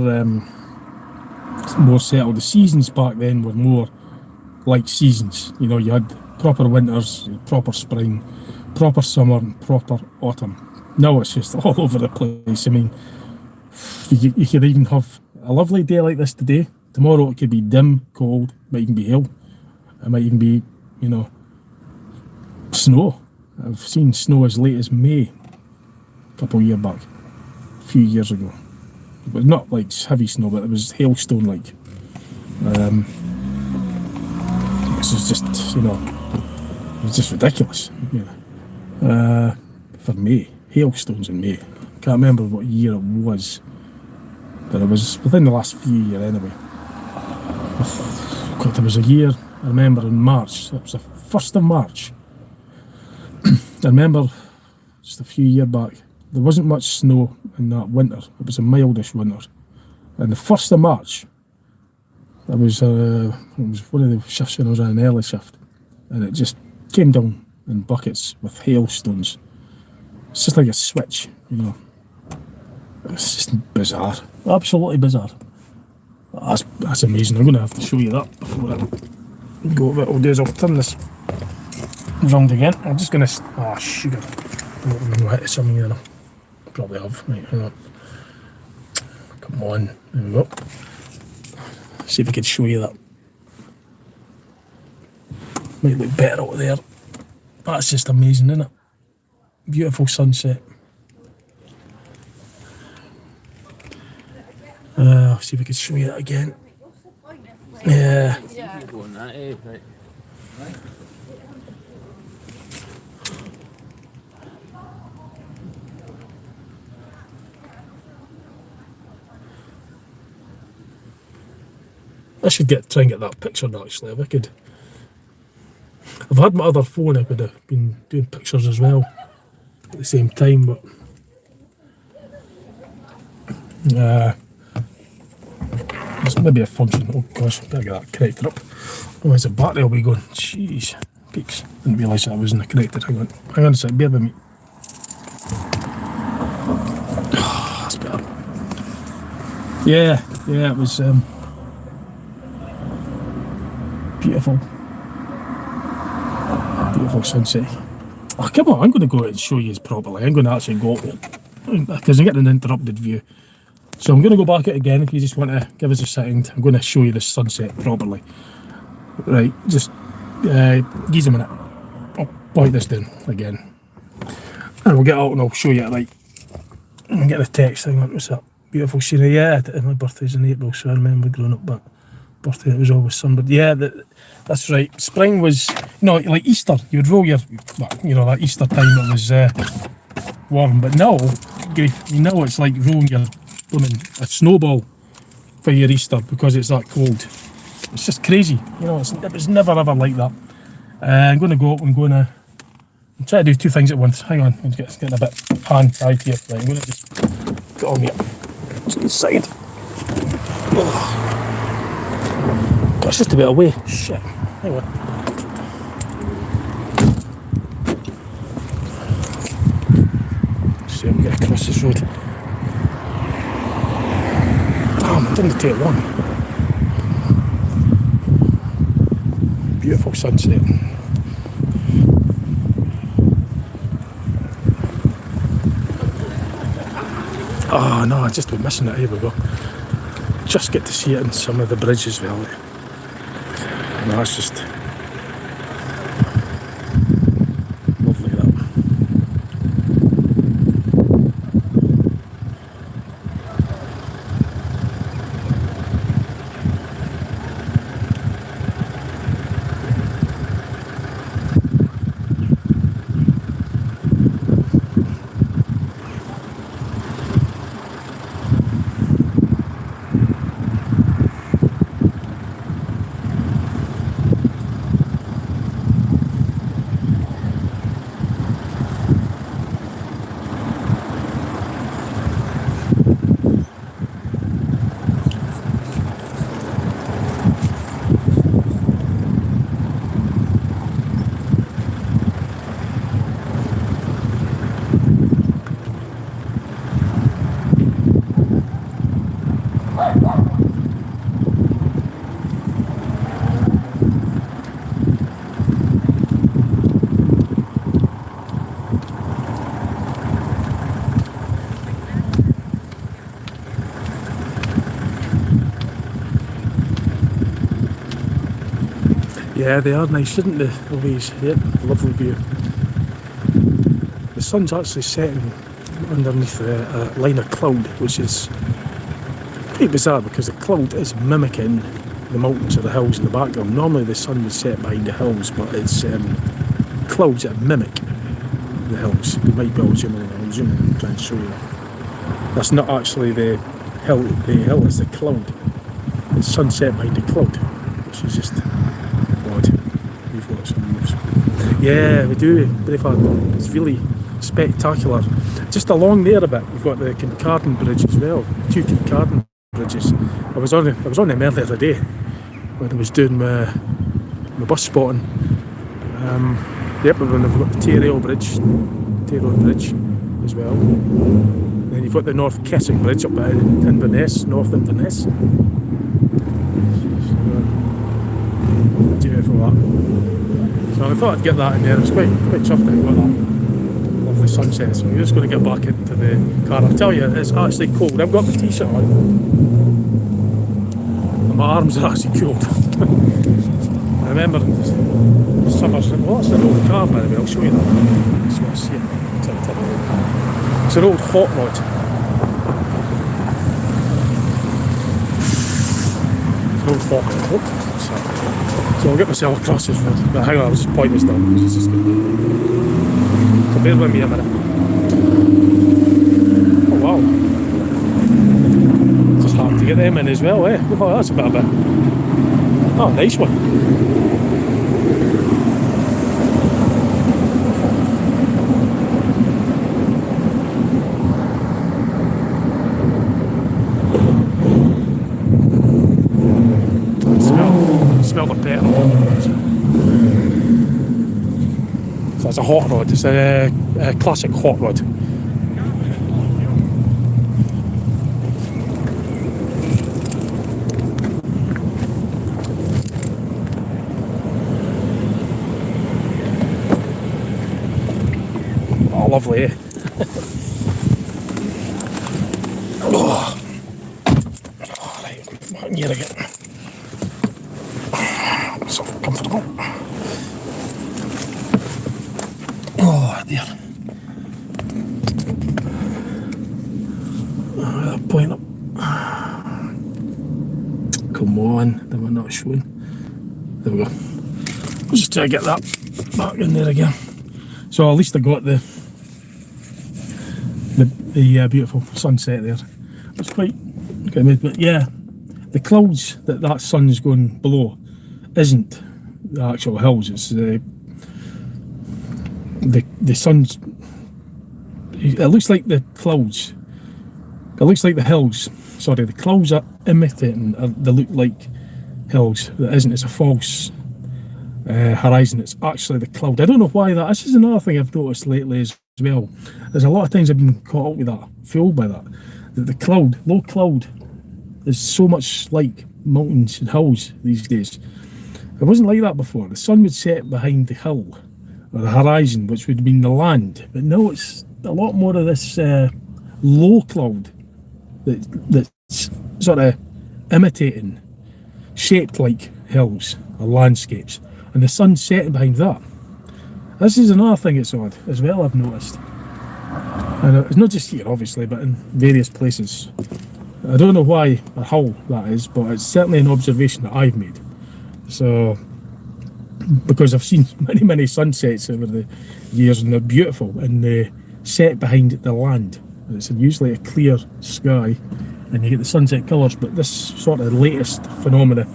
more settled. The seasons back then were more like seasons. You know, you had proper winters, proper spring, proper summer, and proper autumn. Now it's just all over the place. I mean, you could even have a lovely day like this today. Tomorrow it could be dim, cold, might even be hail. It might even be, snow. I've seen snow as late as May a couple of years back, a few years ago. It was not like heavy snow, but it was hailstone like. This is just, it's just ridiculous. For May, hailstones in May. Can't remember what year it was, but it was within the last few years anyway. God, there was a year, I remember in March, it was the 1st of March. I remember just a few years back, there wasn't much snow in that winter. It was a mildish winter. And the 1st of March, it was one of the shifts when I was on an early shift, and it just came down in buckets with hailstones. It's just like a switch, It's just bizarre, absolutely bizarre. That's amazing. I'm going to have to show you that before I go. What I'll do is I'll turn this round again. I'm just going to. Oh, sugar. I'm not going to hit something there. Probably have. Right, hang on. Come on. There we go. See if I can show you that. Might look better out there. That's just amazing, isn't it? Beautiful sunset. See if I can show you that again. Yeah. I should try and get that pictured actually, if I could. I've had my other phone, I could have been doing pictures as well at the same time, but there's maybe a function. Oh gosh, better get that connected up. Otherwise the battery will be going. Jeez, peeps. Didn't realise that wasn't connected. Hang on a sec, bear with me. Oh, that's better. Yeah, it was beautiful sunset. Oh, come on, I'm going to go out and show you properly. I'm going to actually go up there because I'm getting an interrupted view. So I'm going to go back out again. If you just want to give us a second, I'm going to show you the sunset properly. Right, just give us a minute. I'll point this down again. And we'll get out and I'll show you it right. I'm getting a text thing. What's that? Beautiful scenery. Yeah, my birthday's in April, so I remember growing up, but birthday it was always sunburned. Yeah, that's right. Spring was, like Easter. You would roll that Easter time it was warm, but now it's like rolling your a snowball for your Easter because it's that cold. It's just crazy, it was never ever like that. I'm going to go up. I'm try to do two things at once. Hang on, I'm getting a bit hand tied here. Right, I'm going to just get on here. Just get second. It's just a bit away. Shit. Hang on. See how we get across this road. Damn, it didn't take long. Beautiful sunset. Oh no, I just been missing it. Here we go. Just get to see it in some of the bridges as well. No, it's just lovely that. Yeah, they are nice, isn't they? Always, yep, lovely view. The sun's actually setting underneath a line of cloud, which is quite bizarre because the cloud is mimicking the mountains or the hills in the background. Normally the sun would set behind the hills, but it's clouds that mimic the hills. They might be all zooming in, I'll zoom in and try and show you that. That's not actually the hill is the cloud. The sun set behind the cloud, which is just odd. We've got some moves. Yeah, we do, Braveheart. It's really spectacular. Just along there a bit, we've got the Kincardine Bridge as well. 2 Kincardine bridges. I was on them earlier today when I was doing my bus spotting. Yep, and then we've got the Tay Road Bridge as well. Then you've got the North Kessing Bridge up at Inverness, North Inverness. Beautiful that. So I thought I'd get that in there. It was quite chuffed that I got that lovely sunset. So we're just going to get back into the car. I'll tell you, it's actually cold. I've got the t-shirt on. And my arms are actually cold. I remember summers. Well, that's an old car, by the way. I'll show you that. So I see it. It's an old hot rod. It's an old hot rod. So I'll get myself across this road. But hang on, I'll just point this down because it's just good. So bear with me a minute. Oh wow. Just hard to get them in as well, eh? Oh, that's a bit of a... Oh, nice one. Smell the petrol. So it's a hot rod. It's a classic hot rod. Oh, lovely, eh? Oh, right, back here again. So comfortable. Oh dear. Point up. Come on, they were not showing. There we go. I'll just try to get that back in there again. So at least I got the beautiful sunset there. It's quite good, but yeah, the clouds that sun's going below isn't the actual hills. It's the sun's. It looks like the clouds. It looks like the hills. Sorry, the clouds are imitating. They look like hills. That isn't. It's a false horizon. It's actually the cloud. I don't know why that. This is another thing I've noticed lately as well. There's a lot of times I've been caught up with that, fooled by that. That the cloud, low cloud, is so much like mountains and hills these days. It wasn't like that before. The sun would set behind the hill or the horizon, which would mean the land. But now it's a lot more of this low cloud that's sort of imitating, shaped like hills or landscapes, and the sun's setting behind that. This is another thing that's odd as well, I've noticed. And it's not just here, obviously, but in various places. I don't know why or how that is, but it's certainly an observation that I've made. So, because I've seen many sunsets over the years, and they're beautiful, and they set behind the land. And it's usually a clear sky, and you get the sunset colours. But this sort of latest phenomena,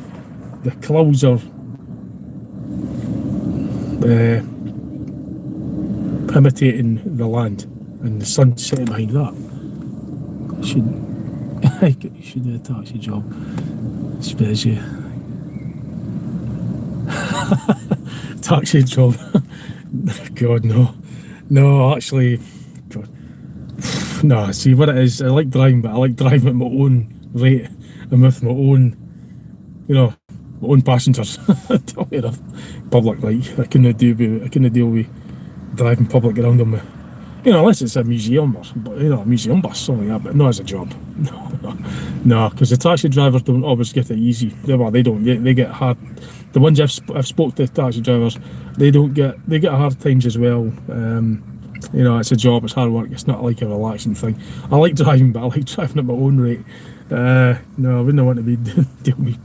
the clouds are imitating the land, and the sun setting behind that. You should do a taxi job. Spares you. Taxi job. God, no. No, actually, God. No, see what it is, I like driving, but I like driving at my own rate and with my own, my own passengers. Tell me enough. Public, like, I couldn't deal with driving public around on my, unless it's a museum bus, but a museum bus, something like that, but not as a job. No. No, because the taxi drivers don't always get it easy. Well, they don't. They get hard. The ones I've spoke to taxi drivers, they get hard times as well. You know, it's a job, it's hard work. It's not like a relaxing thing. I like driving, but I like driving at my own rate. No, I wouldn't want to be dealing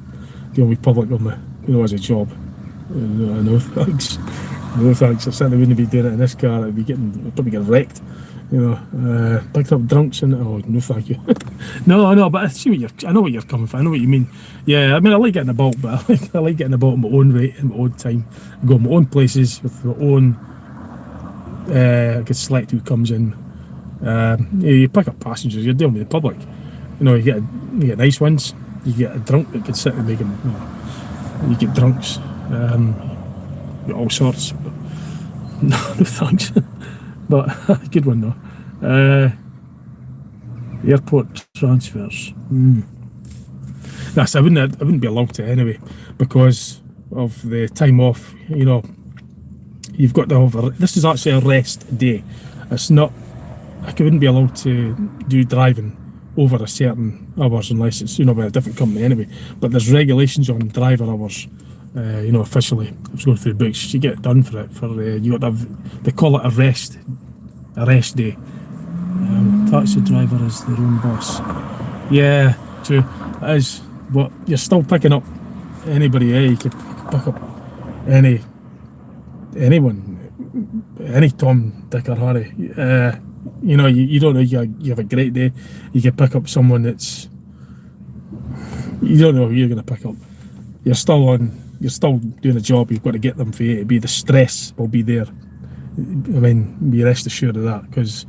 with public on my, you know, as a job. No thanks. No thanks. I certainly wouldn't be doing it in this car. I'd probably get wrecked. You know, picking up drunks and oh no, thank you. no, but I know what you're coming from. I know what you mean. Yeah, I mean I like getting about, but I like getting about at my own rate, in my own time, go my own places with my own. I can select who comes in. You pick up passengers. You're dealing with the public. You know, you get nice ones. You get a drunk that could sit and make them. You get drunks. You get all sorts. But no thanks. But good one though. Airport transfers. I wouldn't be allowed to anyway because of the time off. You know, you've got to have this is actually a rest day. It's not. I wouldn't be allowed to do driving over a certain hours unless it's, you know, by a different company anyway. But there's regulations on driver hours. You know, officially, I was going through books. You get it done for it. You got to have, they call it a rest day. Taxi driver is their own boss. Yeah, true. It is. But you're still picking up anybody. You could pick up anyone, any Tom, Dick or Harry. You know, you don't know. You have a great day. You can pick up someone that's. You don't know who you're going to pick up. You're still doing a job. You've got to get them for you to be. The stress will be there. I mean, be rest assured of that, because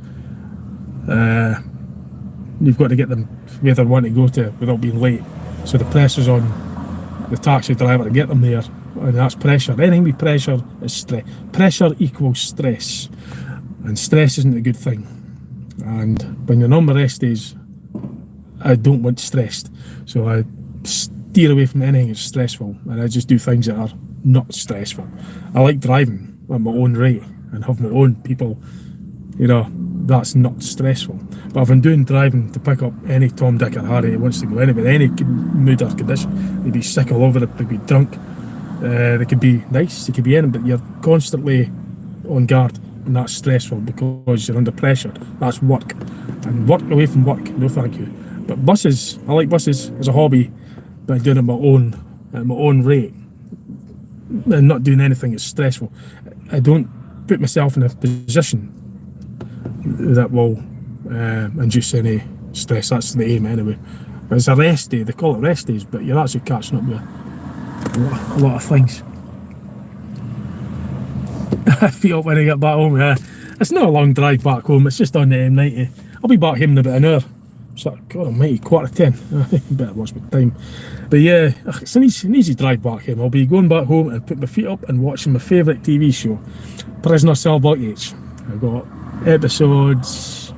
you've got to get them where they want to go to without being late. So the pressure's on the taxi driver to get them there, and that's pressure. Anything with pressure is stress. Pressure equals stress, and stress isn't a good thing. And when you're on my rest days, I don't want stressed, so I steer away from anything that's stressful, and I just do things that are not stressful. I like driving at my own rate and have my own people, you know, that's not stressful. But if I'm doing driving to pick up any Tom, Dick or Harry who wants to go anywhere, any mood or condition, they'd be sick all over it, they'd be drunk, they could be nice, they could be in, but you're constantly on guard, and that's stressful because you're under pressure. That's work, and work away from work, no thank you. But buses, I like buses as a hobby, but I'm doing it at my own rate, and not doing anything that's stressful. I don't put myself in a position that will induce any stress. That's the aim anyway. But it's a rest day. They call it rest days, but you're actually catching up with a lot of things. I feel when I get back home. It's not a long drive back home. It's just on the M90. I'll be back home in about an hour. So, God almighty, 9:45. I better watch my time. But yeah, it's an easy drive back home. I'll be going back home and put my feet up and watching my favourite TV show, Prisoner Cell Block H. I've got episodes.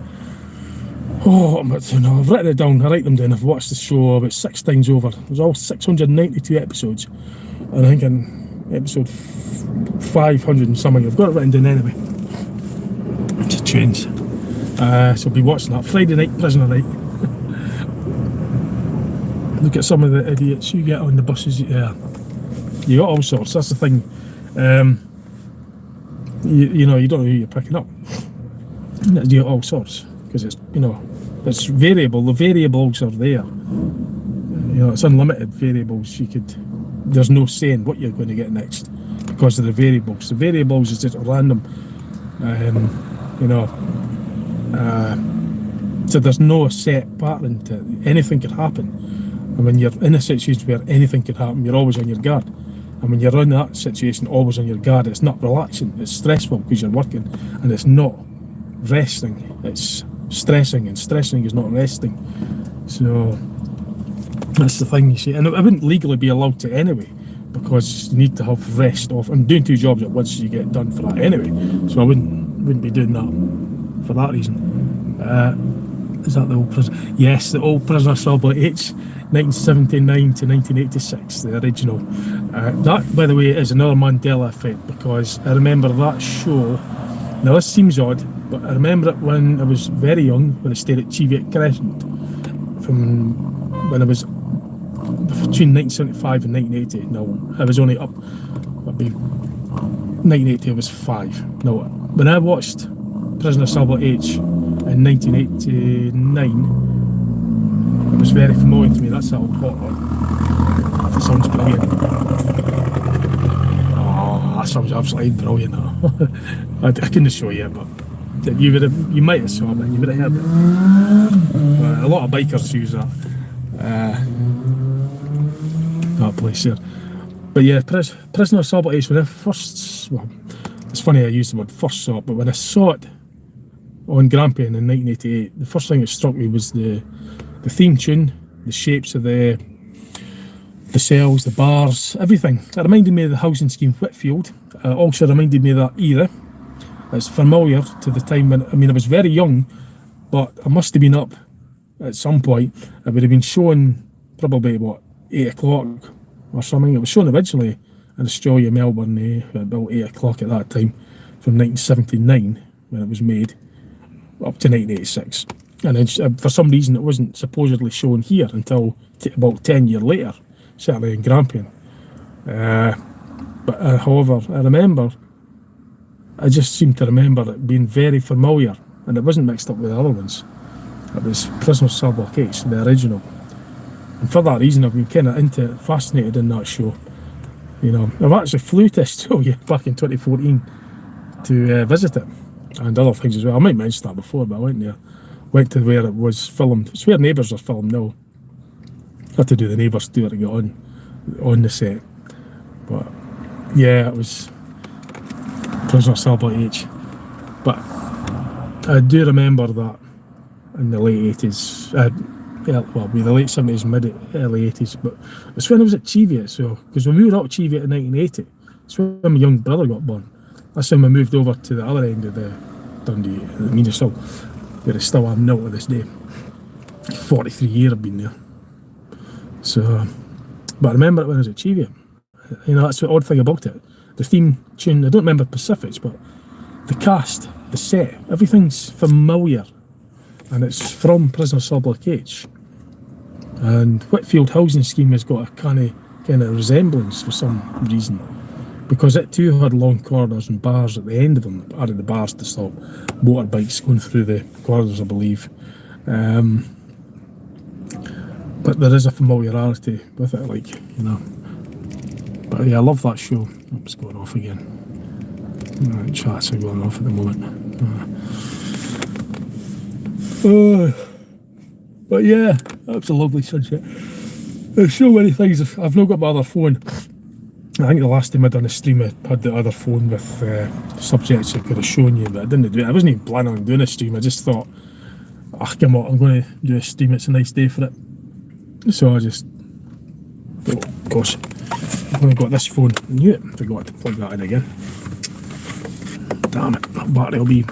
I've written it down. I write them down. I've watched the show about 6 times over. There's all 692 episodes, and I think in episode 500 and something, I've got it written down anyway. It's a change. So I'll be watching that Friday night, prisoner night. Look at some of the idiots you get on the buses. Yeah, you got all sorts. That's the thing. You know, you don't know who you're picking up. You get all sorts because it's, you know, it's variable. The variables are there. You know, it's unlimited variables. There's no saying what you're going to get next because of the variables. The variables is just random. You know. So there's no set pattern to anything could happen. And when you're in a situation where anything could happen, you're always on your guard. And when you're in that situation, always on your guard, it's not relaxing, it's stressful because you're working, and it's not resting, it's stressing, and stressing is not resting. So that's the thing, you see. And I wouldn't legally be allowed to anyway, because you need to have rest off. I'm doing 2 jobs at once, so you get done for that anyway. So I wouldn't be doing that for that reason. Is that the old prison? Yes, the old Prisoner Cell Block H, 1979 to 1986, the original. That, by the way, is another Mandela effect, because I remember that show. Now this seems odd, but I remember it when I was very young, when I stayed at Cheviot Crescent from when I was between 1975 and 1980. No, I was only up. Maybe 1980 I was 5. No, when I watched Prisoner Cell H in 1989, it was very familiar to me. That's that old hot one. That sounds brilliant. Oh, that sounds absolutely brilliant. I couldn't show you it, but you might have saw it, you would have heard it. A lot of bikers use that place there. But yeah, Prisoner Cell H, when I first, well, it's funny I used the word first saw it, but when I saw it on Grampian in 1988, the first thing that struck me was the theme tune, the shapes of the cells, the bars, everything. It reminded me of the housing scheme Whitfield. Also reminded me of that era. It's familiar to the time when, I mean, I was very young, but I must have been up at some point. It would have been shown probably, 8 o'clock or something. It was shown originally in Australia, Melbourne, about 8 o'clock at that time, from 1979, when it was made, up to 1986. And then, for some reason, it wasn't supposedly shown here until about 10 years later, certainly in Grampian. However, I just seem to remember it being very familiar, and it wasn't mixed up with the other ones. It was Prisoner Cell Block H, the original. And for that reason, I've been kind of into it, fascinated in that show. You know, I've actually flew to Australia back in 2014 to visit it, and other things as well. I might mention that before, but I went there. Went to where it was filmed. It's where Neighbours are filmed now. Had to do the Neighbours tour to get on the set. But yeah, it was Prisoner Cell Block H. But I do remember that in the late 80s, the late 70s, early 80s, but it's when I was at Cheviot, so, because we moved out to Cheviot in 1980, it's when my young brother got born. That's when we moved over to the other end of the Dundee, the Meaner Hill, where I still am now to this day. 43 years I've been there. So, but I remember it when I was at Cheviot. You know, that's the odd thing about it. The theme tune, I don't remember specifics, but the cast, the set, everything's familiar. And it's from Prisoner Cell Block H. And Whitfield Housing Scheme has got a kind of resemblance for some reason. Because it too had long corridors and bars at the end of them, added the bars to stop motorbikes going through the corridors, I believe. But there is a familiarity with it, like, you know. But yeah, I love that show. It's going off again. Right, chats are going off at the moment. But yeah, that's a lovely sunset. There's so many things. I've not got my other phone. I think the last time I done a stream, I had the other phone with subjects I could have shown you, but I didn't do it. I wasn't even planning on doing a stream. I just thought, come on, I'm going to do a stream. It's a nice day for it. So I just, oh gosh, I've only got this phone. I knew it. Forgot to plug that in again. Damn it, that battery will be.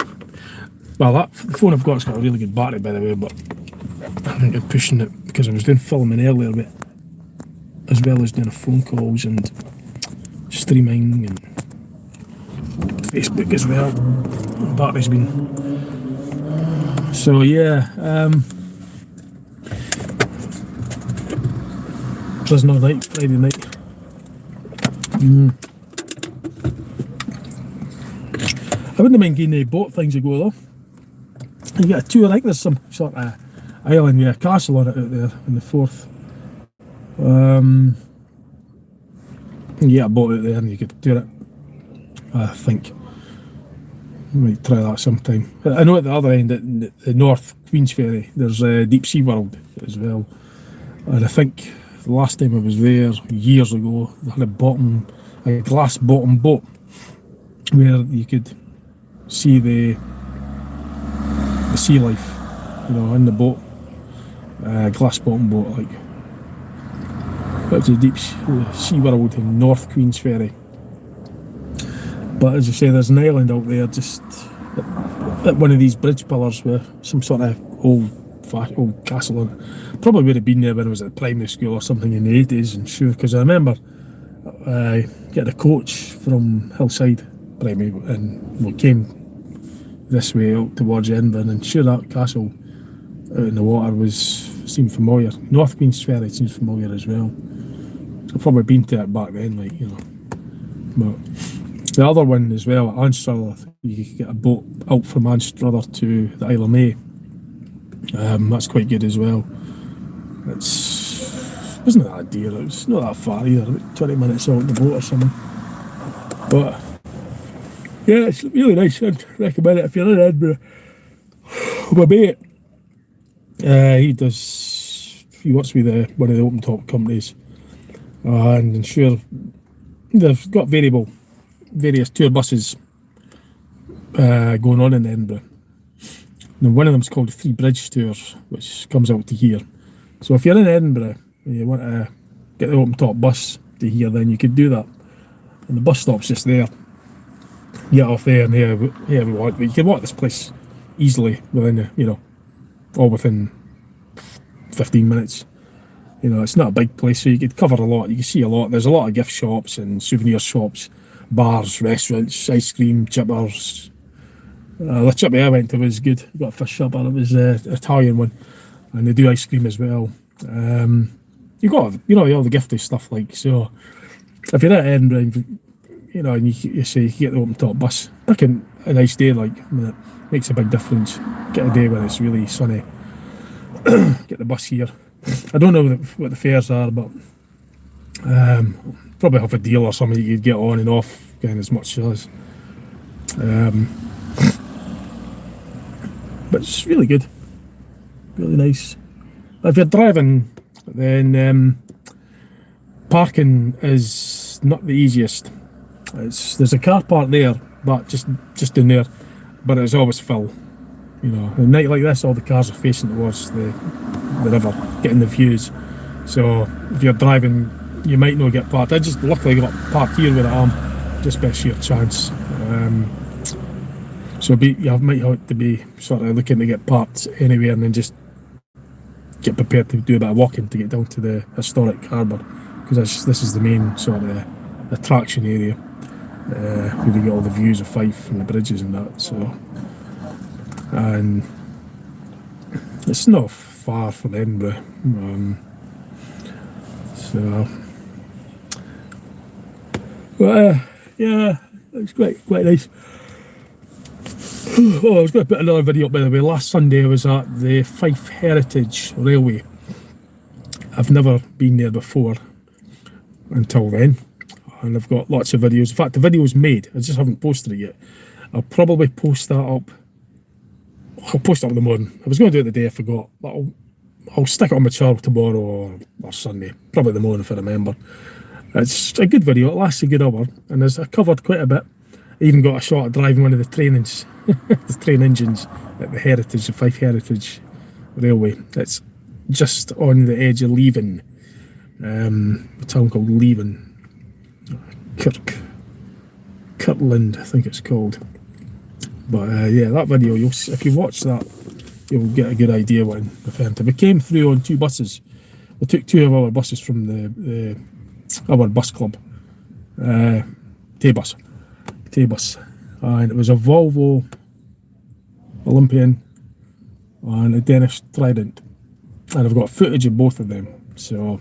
Well, the phone I've got's got a really good battery, by the way, but I think I'm pushing it because I was doing filming earlier, but as well as doing phone calls and streaming and Facebook as well. The battery's been. So yeah, Prisoner night, Friday night. I wouldn't mind getting the boat things to go though. You get a tour, I think there's some sort of island with a castle on it out there in the Forth. You get a boat out there and you could do it. I think. I might try that sometime. I know at the other end, at the North Queensferry, there's a Deep Sea World as well. And I think the last time I was there, years ago, they had a glass bottom boat where you could see the sea life, you know, in the boat. Glass bottom boat, like. That's a Deep Sea World in North Queensferry. But as I say, there's an island out there just at one of these bridge pillars with some sort of old castle on it. Probably would have been there when I was at primary school or something in the 80s, and sure, because I remember getting a coach from Hillside Primary and we came this way out towards Edinburgh, and sure, that castle out in the water was seem familiar. North Queensferry seems familiar as well. I've probably been to it back then, like, you know. But the other one as well, at Anstruther, you could get a boat out from Anstruther to the Isle of May. That's quite good as well. Wasn't that dear, it's not that far either, about 20 minutes out on the boat or something. But yeah, it's really nice. I'd recommend it if you're in Edinburgh. My mate, he works with one of the open top companies, and I'm sure they've got various tour buses going on in Edinburgh. Now, one of them's called the Three Bridge Tour, which comes out to here. So if you're in Edinburgh and you want to get the open top bus to here, then you could do that. And the bus stop's just there. Get off there and here we want. But you can walk this place easily within, all within 15 minutes. You know, it's not a big place, so you could cover a lot. You can see a lot. There's a lot of gift shops and souvenir shops, bars, restaurants, ice cream, chippers. The chippy I went to was good. I got a fish shop, and it was an Italian one, and they do ice cream as well. You got, all the gifty stuff, like, so if you're at Edinburgh, and you say you get the open top bus, pick a nice day, like, it makes a big difference. Get a day when it's really sunny. Get the bus here. I don't know what the fares are, but probably have a deal or something you could get on and off, getting as much as. But it's really good, really nice. If you're driving, then parking is not the easiest. There's a car park there, but just in there, but it's always full. You know, at night like this, all the cars are facing towards the river, getting the views. So if you're driving, you might not get parked. I just luckily got parked here where I am, just by sheer chance. So you might have to be sort of looking to get parked anywhere, and then just get prepared to do a bit of walking to get down to the historic harbour, because this is the main sort of attraction area, where you get all the views of Fife and the bridges and that. So, and it's not far from Edinburgh, yeah, it's quite nice. Oh, I was going to put another video up, by the way. Last Sunday I was at the Fife Heritage Railway. I've never been there before until then, and I've got lots of videos. In fact, the video's made, I just haven't posted it yet. I'll probably post that up. I'll post it up in the morning. I was going to do it the day I forgot, but I'll stick it on my channel tomorrow or Sunday, probably the morning if I remember. It's a good video, it lasts a good hour, and I covered quite a bit. I even got a shot at driving one of the trains, the train engines at the Fife Heritage Railway. It's just on the edge of Leven, a town called Leven, Kirtland, I think it's called. But yeah, that video, if you watch that, you'll get a good idea what I'm referring to. We came through on two buses. We took two of our buses from our bus club, T-Bus, and it was a Volvo Olympian and a Danish Trident, and I've got footage of both of them, so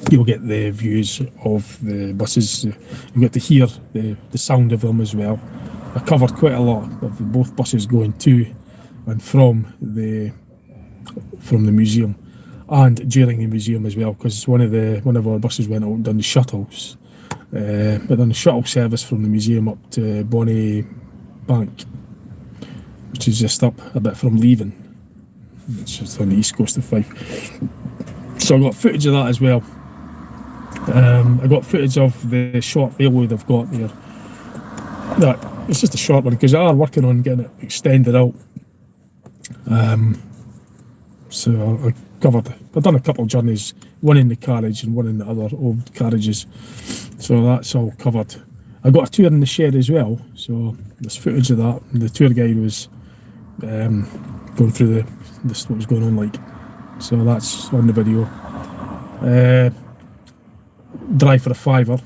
you'll get the views of the buses. You'll get to hear the sound of them as well. I covered quite a lot of both buses going to and from the museum, and during the museum as well, because one of our buses went out and done the shuttles. But done the shuttle service from the museum up to Bonnie Bank, which is just up a bit from Leven. It's just on the east coast of Fife. So I got footage of that as well. I got footage of the short railway they've got there. It's just a short one, because they are working on getting it extended out. So I've done a couple of journeys, one in the carriage and one in the other old carriages. So that's all covered. I got a tour in the shed as well, so there's footage of that. The tour guide was going through what was going on, like. So that's on the video. Drive for a $5.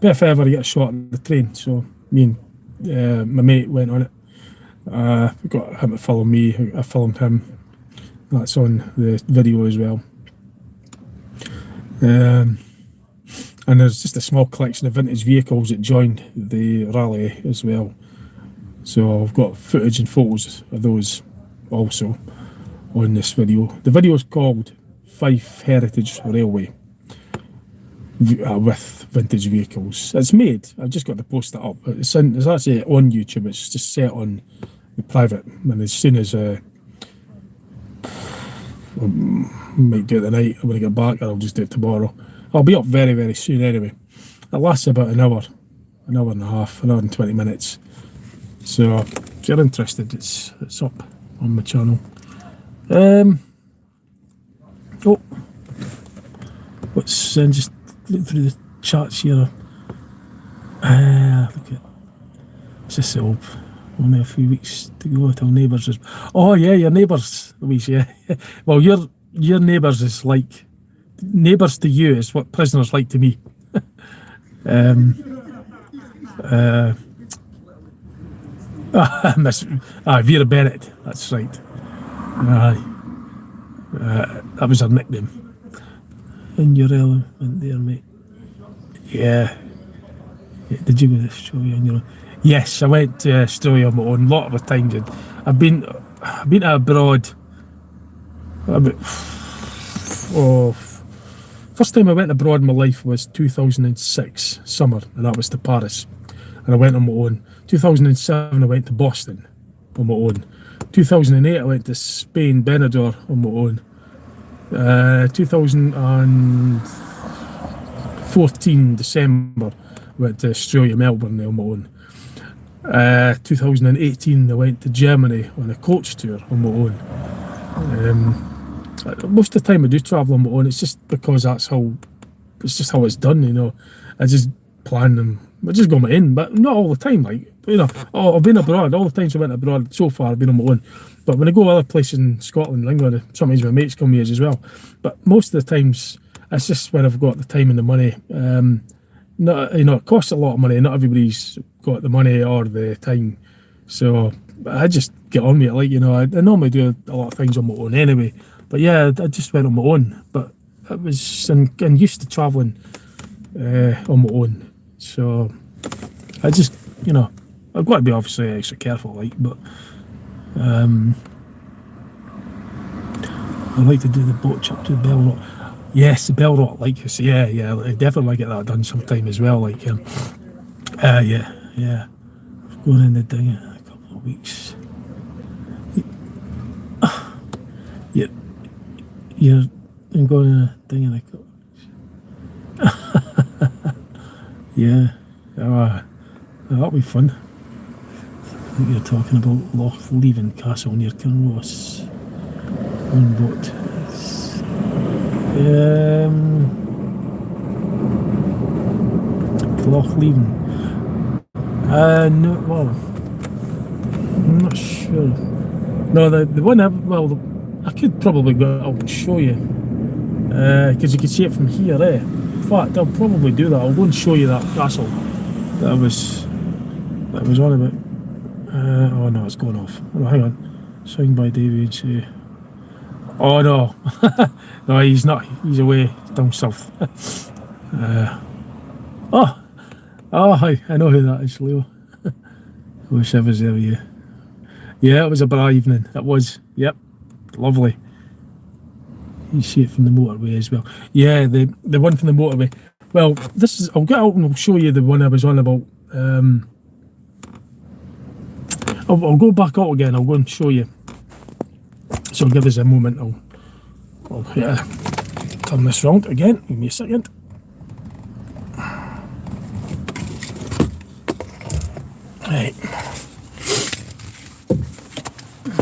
Bit of ever, you get a shot at the train. So me and my mate went on it. Got him to follow me. I filmed him. That's on the video as well. And there's just a small collection of vintage vehicles that joined the rally as well. So I've got footage and photos of those also on this video. The video is called Fife Heritage Railway with vintage vehicles. It's made, I've just got to post it up. It's actually on YouTube, it's just set on the private, and as soon as I might do it tonight when I get back, or I'll just do it tomorrow. I'll be up very, very soon anyway. It lasts about an hour and a half, an hour and 20 minutes. So if you're interested, it's up on my channel. What's just looking through the chats here. Look at it's just only a few weeks to go till Neighbours is. Oh yeah, your Neighbours, Louise. Yeah. Well, your Neighbours is like Neighbours to you is what prisoners like to me. Miss Vera Bennett. That's right. That was her nickname. And your element there, mate. Yeah. Did you go to Australia on your own? Yes, I went to Australia on my own. A lot of times. I've been abroad. First time I went abroad in my life was 2006 summer, and that was to Paris, and I went on my own. 2007 I went to Boston on my own. 2008 I went to Spain, Benidorm on my own. 2014 December I went to Australia, Melbourne on my own. 2018 I went to Germany on a coach tour on my own. Most of the time I do travel on my own. It's just because it's just how it's done, you know. I just plan them. I just go on my own, but not all the time. Like, you know, I've been abroad. All the times I went abroad so far, I've been on my own. But when I go other places in Scotland, England, sometimes my mates come with us as well. But most of the times, it's just when I've got the time and the money. Not, you know, it costs a lot of money. Not everybody's got the money or the time. So I just get on with it. Like, you know, I normally do a lot of things on my own anyway. But yeah, I just went on my own. But I was and used to travelling on my own. So I just, you know, I've got to be obviously extra careful, like, but I like to do the boat trip to Bell Rock. Yes, the Bell Rock, like, yeah, I definitely want to get that done sometime as well, like, yeah, going in the ding in a couple of weeks. You're going in a ding in a couple of weeks. Yeah, that'll be fun. I think you're talking about Loch Leven Castle near Kinross. On boat. Loch Leven. No, well, I'm not sure. No, the one I could probably go out and show you. Because you can see it from here, eh? In fact, I'll probably do that. I'll go and show you that castle that was on about. Oh no, it's gone off. Oh, hang on. Signed by David. Oh no, no, he's not. He's away down south. I know who that is, Leo. I wish I was there with you. Yeah, it was a bright evening. It was. Yep, lovely. You see it from the motorway as well. Yeah, the one from the motorway. Well, this is. I'll get out and I'll show you the one I was on about. I'll go back out again. I'll go and show you. So give us a moment. I'll turn this round again. Give me a second. Right.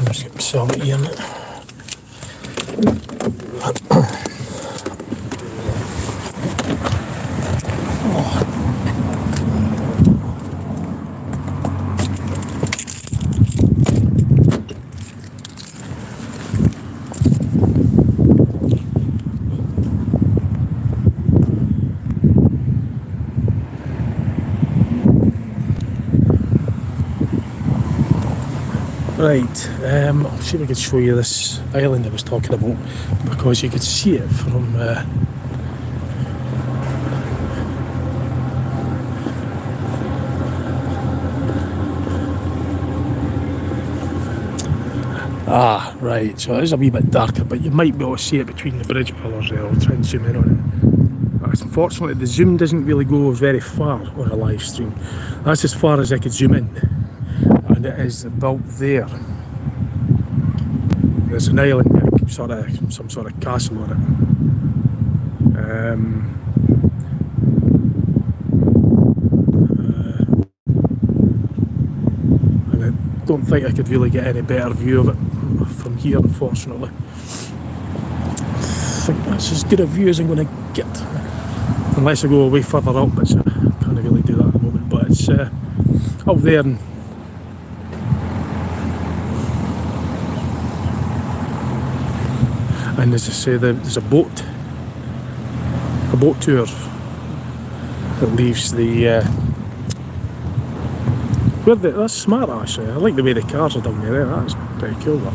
Let's get myself here in it. Right, I'll see if I can show you this island I was talking about, because you could see it from right, so it is a wee bit darker, but you might be able to see it between the bridge pillars there. I'll try and zoom in on it. Unfortunately, the zoom doesn't really go very far on a live stream. That's as far as I could zoom in, and it is about there. There's an island there, some sort of castle on it. And I don't think I could really get any better view of it from here, unfortunately. I think that's as good a view as I'm going to get, unless I go away further up, but I can't really do that at the moment. But it's up there, and as I say, there's a boat tour that leaves the that's smart actually. I like the way the cars are done there. That's pretty cool. That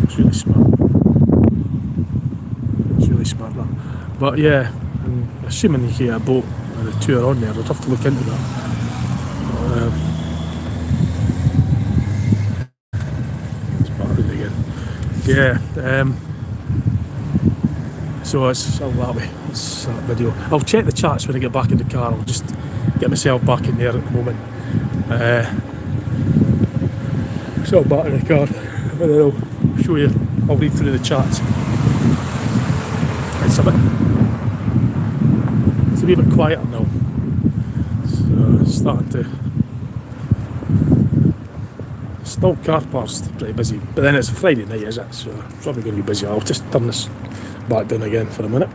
it's really smart. It's really smart that. But yeah, I'm assuming you get a boat and a tour on there. I'd have to look into that. It's back again. Yeah. So it's all that way. It's that video. I'll check the chats when I get back in the car. I'll just get myself back in there at the moment. So back in the car, and then I'll show you. I'll read through the chats. It's a wee bit quieter now. So it's starting to. Still car parks pretty busy, but then it's a Friday night, is it? So it's probably going to be busy. I'll just turn this back down again for a minute.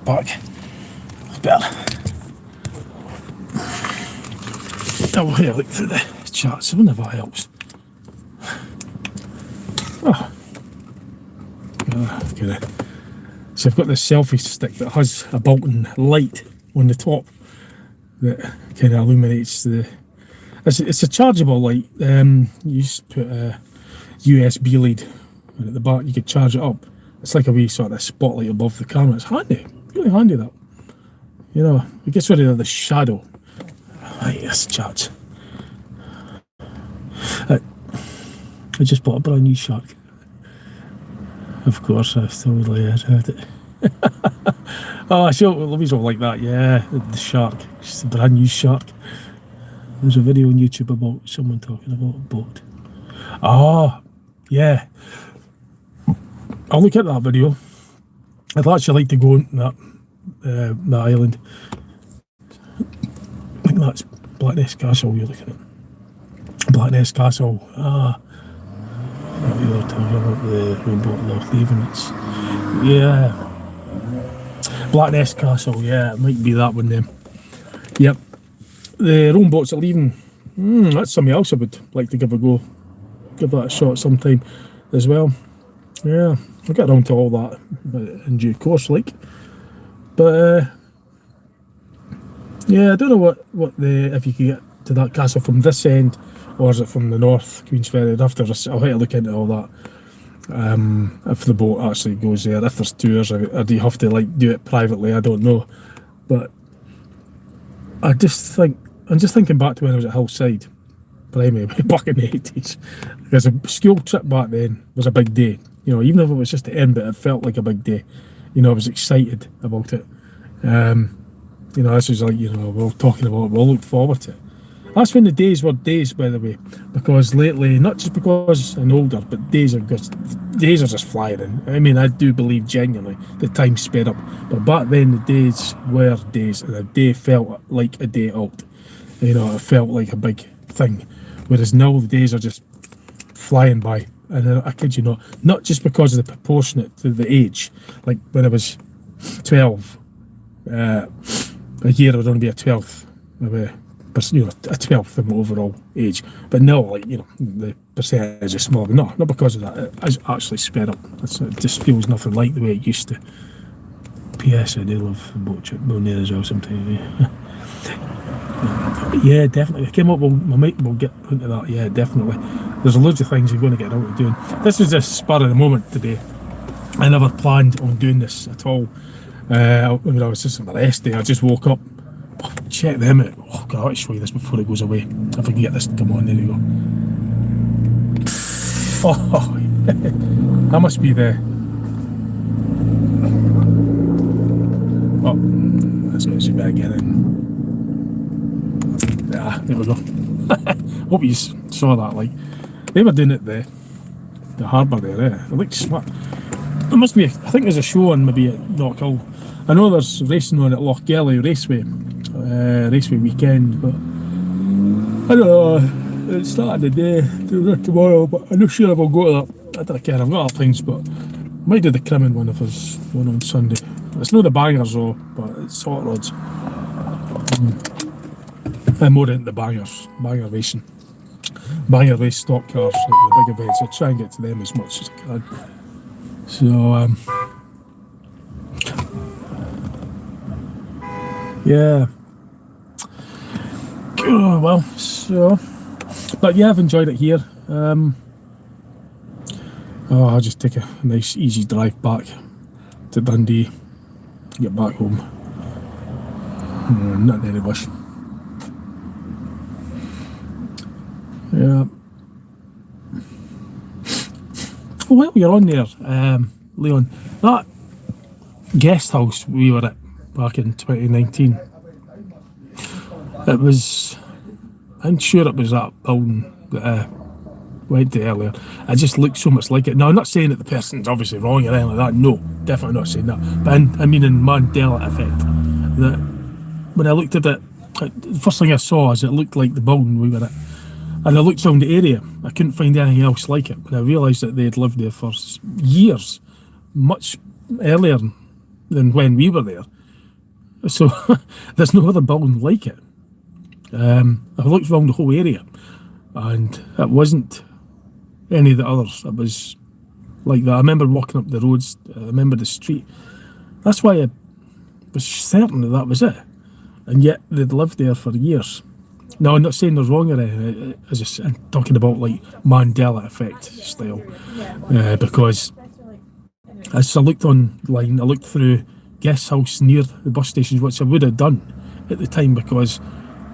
Back. Better. I'll have a look through the charts. I wonder if that helps. So I've got this selfie stick that has a built-in light on the top that kind of illuminates the. It's a chargeable light. You just put a USB lead, and at the back you could charge it up. It's like a wee sort of spotlight above the camera. It's handy. Really handy that. You know, it gets rid of the shadow. Right, this chat. I just bought a brand new shark. Of course, I totally had it. Oh, I sure Louise will like that. Yeah, the shark. It's a brand new shark. There's a video on YouTube about someone talking about a boat. Ah, yeah. I'll look at that video. I'd actually like to go on that island. I think that's Blackness Castle you're looking at. Blackness Castle. We were talking about the rowboat lock leaving. It's Blackness Castle. Yeah, it might be that one then. Yep. The rowboats are leaving. That's something else I would like to give a go. Give that a shot sometime as well. Yeah, I'll get around to all that in due course, like. But yeah, I don't know if you can get to that castle from this end, or is it from the North Queensferry? I'll have to look into all that. If the boat actually goes there, if there's tours, or do you have to like do it privately? I don't know. But I'm just thinking back to when I was at Hillside Primary back in the 80s. Because a school trip back then was a big day. You know, even if it was just to end, but it felt like a big day. You know, I was excited about it. You know, this was like, you know, we'll look forward to it. That's when the days were days, by the way, because lately, not just because I'm older, but days are just flying in. I mean, I do believe genuinely the time sped up, but back then the days were days, and a day felt like a day out. You know, it felt like a big thing, whereas now the days are just flying by. and I kid you not just because of the proportionate to the age. Like when I was 12, a year would only be a 12th of a 12th of my overall age. But no, like, the percentage is small. But no, not because of that. It's actually sped up. It just feels nothing like the way it used to. P.S. I do love the boat trip down there as well sometimes. Yeah, definitely. I came up with my mate. We'll get into that. Yeah, definitely. There's loads of things you're going to get out of doing. This was just spur of the moment today. I never planned on doing this at all. When I was just on my rest day, I just woke up. Check them out. Oh God, I'll show you this before it goes away. If I can get this to come on, there you go. Oh, that must be the. Oh, that's going to be again. Yeah, there we go. Hope you saw that. Like, they were doing it the harbour there. It looked smart. There must be. I think there's a show on maybe at Knockhill. I know there's racing on at Lochgelly Raceway. Raceway weekend, but I don't know. It started the day tomorrow, but I'm not sure if I'll go to that. I don't care. I've got other things, but I might do the Crimmon one if there's one on Sunday. It's not the bangers though, but it's hot rods. I'm more into the banger racing, banger race stock cars, like the big events. I try and get to them as much as I can. So yeah. Oh, well, so, but yeah, I've enjoyed it here. I'll just take a nice easy drive back to Dundee, get back home. Not in any rush. Yeah. Oh, while you're on there, Leon, that guest house we were at back in 2019, it was, I'm sure it was that building that I went to earlier. It just looked so much like it. Now, I'm not saying that the person's obviously wrong or anything like that. No, definitely not saying that. But I mean in Mandela effect, that when I looked at it, the first thing I saw is it looked like the building we were at. And I looked around the area, I couldn't find anything else like it. And I realised that they had lived there for years, much earlier than when we were there. So there's no other building like it. I looked around the whole area, and it wasn't any of the others. It was like that. I remember walking up the roads, I remember the street. That's why I was certain that was it. And yet they'd lived there for years. Now, I'm not saying there's wrong or anything. I'm talking about like Mandela effect style, because as I looked online, I looked through guest house near the bus stations, which I would have done at the time because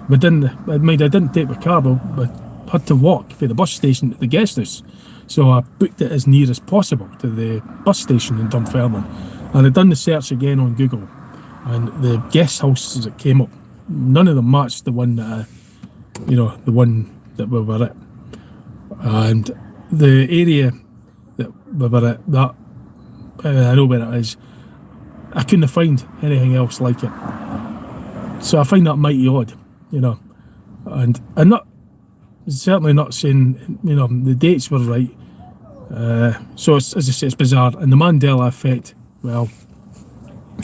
I didn't take my car, but I had to walk from the bus station to the guest house. So I booked it as near as possible to the bus station in Dunfermline. And I'd done the search again on Google, and the guest houses that came up, none of them matched the one that the one that we were at. And the area that we were at, that I know where it is, I couldn't find anything else like it. So I find that mighty odd, and I'm certainly not saying, the dates were right. So it's, as I say, it's bizarre. And the Mandela effect, well,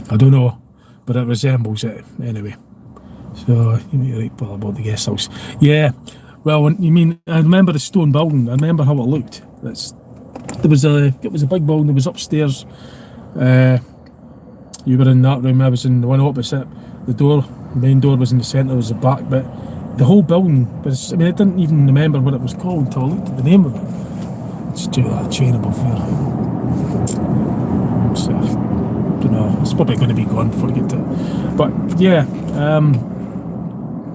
I don't know, but it resembles it anyway. So you may be right, Paul, about the guest house. Yeah, well, I remember the stone building. I remember how it looked. It was a big building. It was upstairs. You were in that room. I was in the one opposite. The main door was in the centre. Was the back bit. The whole building was. I didn't even remember what it was called until I looked at the name of it. Let's do that chain above here. So, I don't know. It's probably going to be gone before I get to it. But yeah.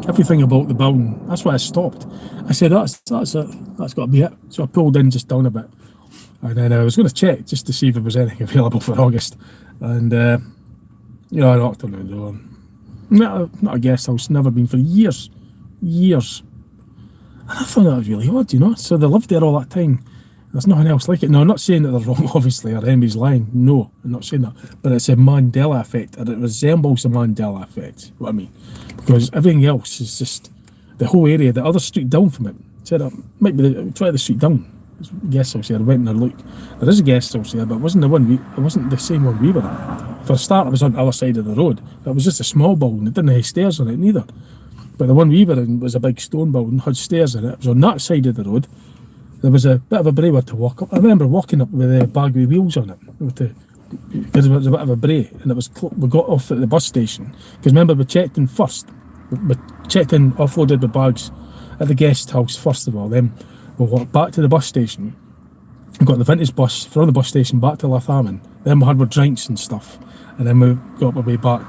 Everything about the building, that's why I stopped. I said, that's it, that's got to be it. So I pulled in just down a bit, and then I was going to check just to see if there was anything available for August. And I knocked on the door. Not a guest house, never been for years. And I thought that was really odd, So they lived there all that time. There's nothing else like it. Now, I'm not saying that they're wrong, obviously, or Henry's lying. No, I'm not saying that. But it's a Mandela effect, and it resembles the Mandela effect, what I mean. Because everything else is just the whole area, the other street down from it. Said might be try the street down. guest house there. I went and I looked. There is a guest house there, but it wasn't the same one we were at. For a start, it was on the other side of the road. It was just a small building. It didn't have stairs on it neither. But the one we were in was a big stone building, had stairs in it. It was on that side of the road. There was a bit of a brae to walk up. I remember walking up with a bag with wheels on it, because it was a bit of a brae, and it was we got off at the bus station. Because remember, we checked in first. We checked in, offloaded the bags at the guest house first of all. Then we walked back to the bus station. We got the vintage bus from the bus station back to Lathaman. Then we had our drinks and stuff, and then we got our way back.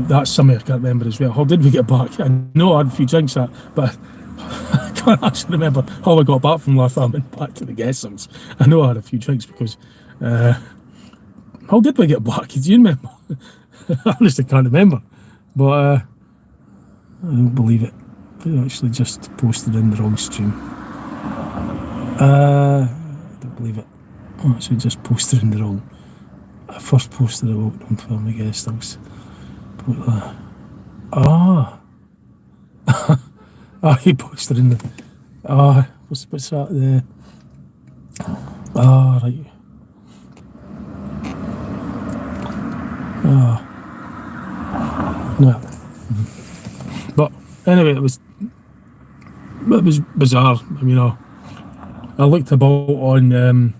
That's something I can't remember as well. How did we get back? I know I had a few drinks but I can't actually remember how I got back from Lathaman back to the guest house. I know I had a few drinks because how did we get back? Do you remember? I honestly can't remember. But I don't believe it. They actually just posted in the wrong stream. I don't believe it. I actually just posted in the wrong. I first posted about them from the guest house. He posted in the. What's that? Right. No. But anyway, it was bizarre. I mean, I looked about on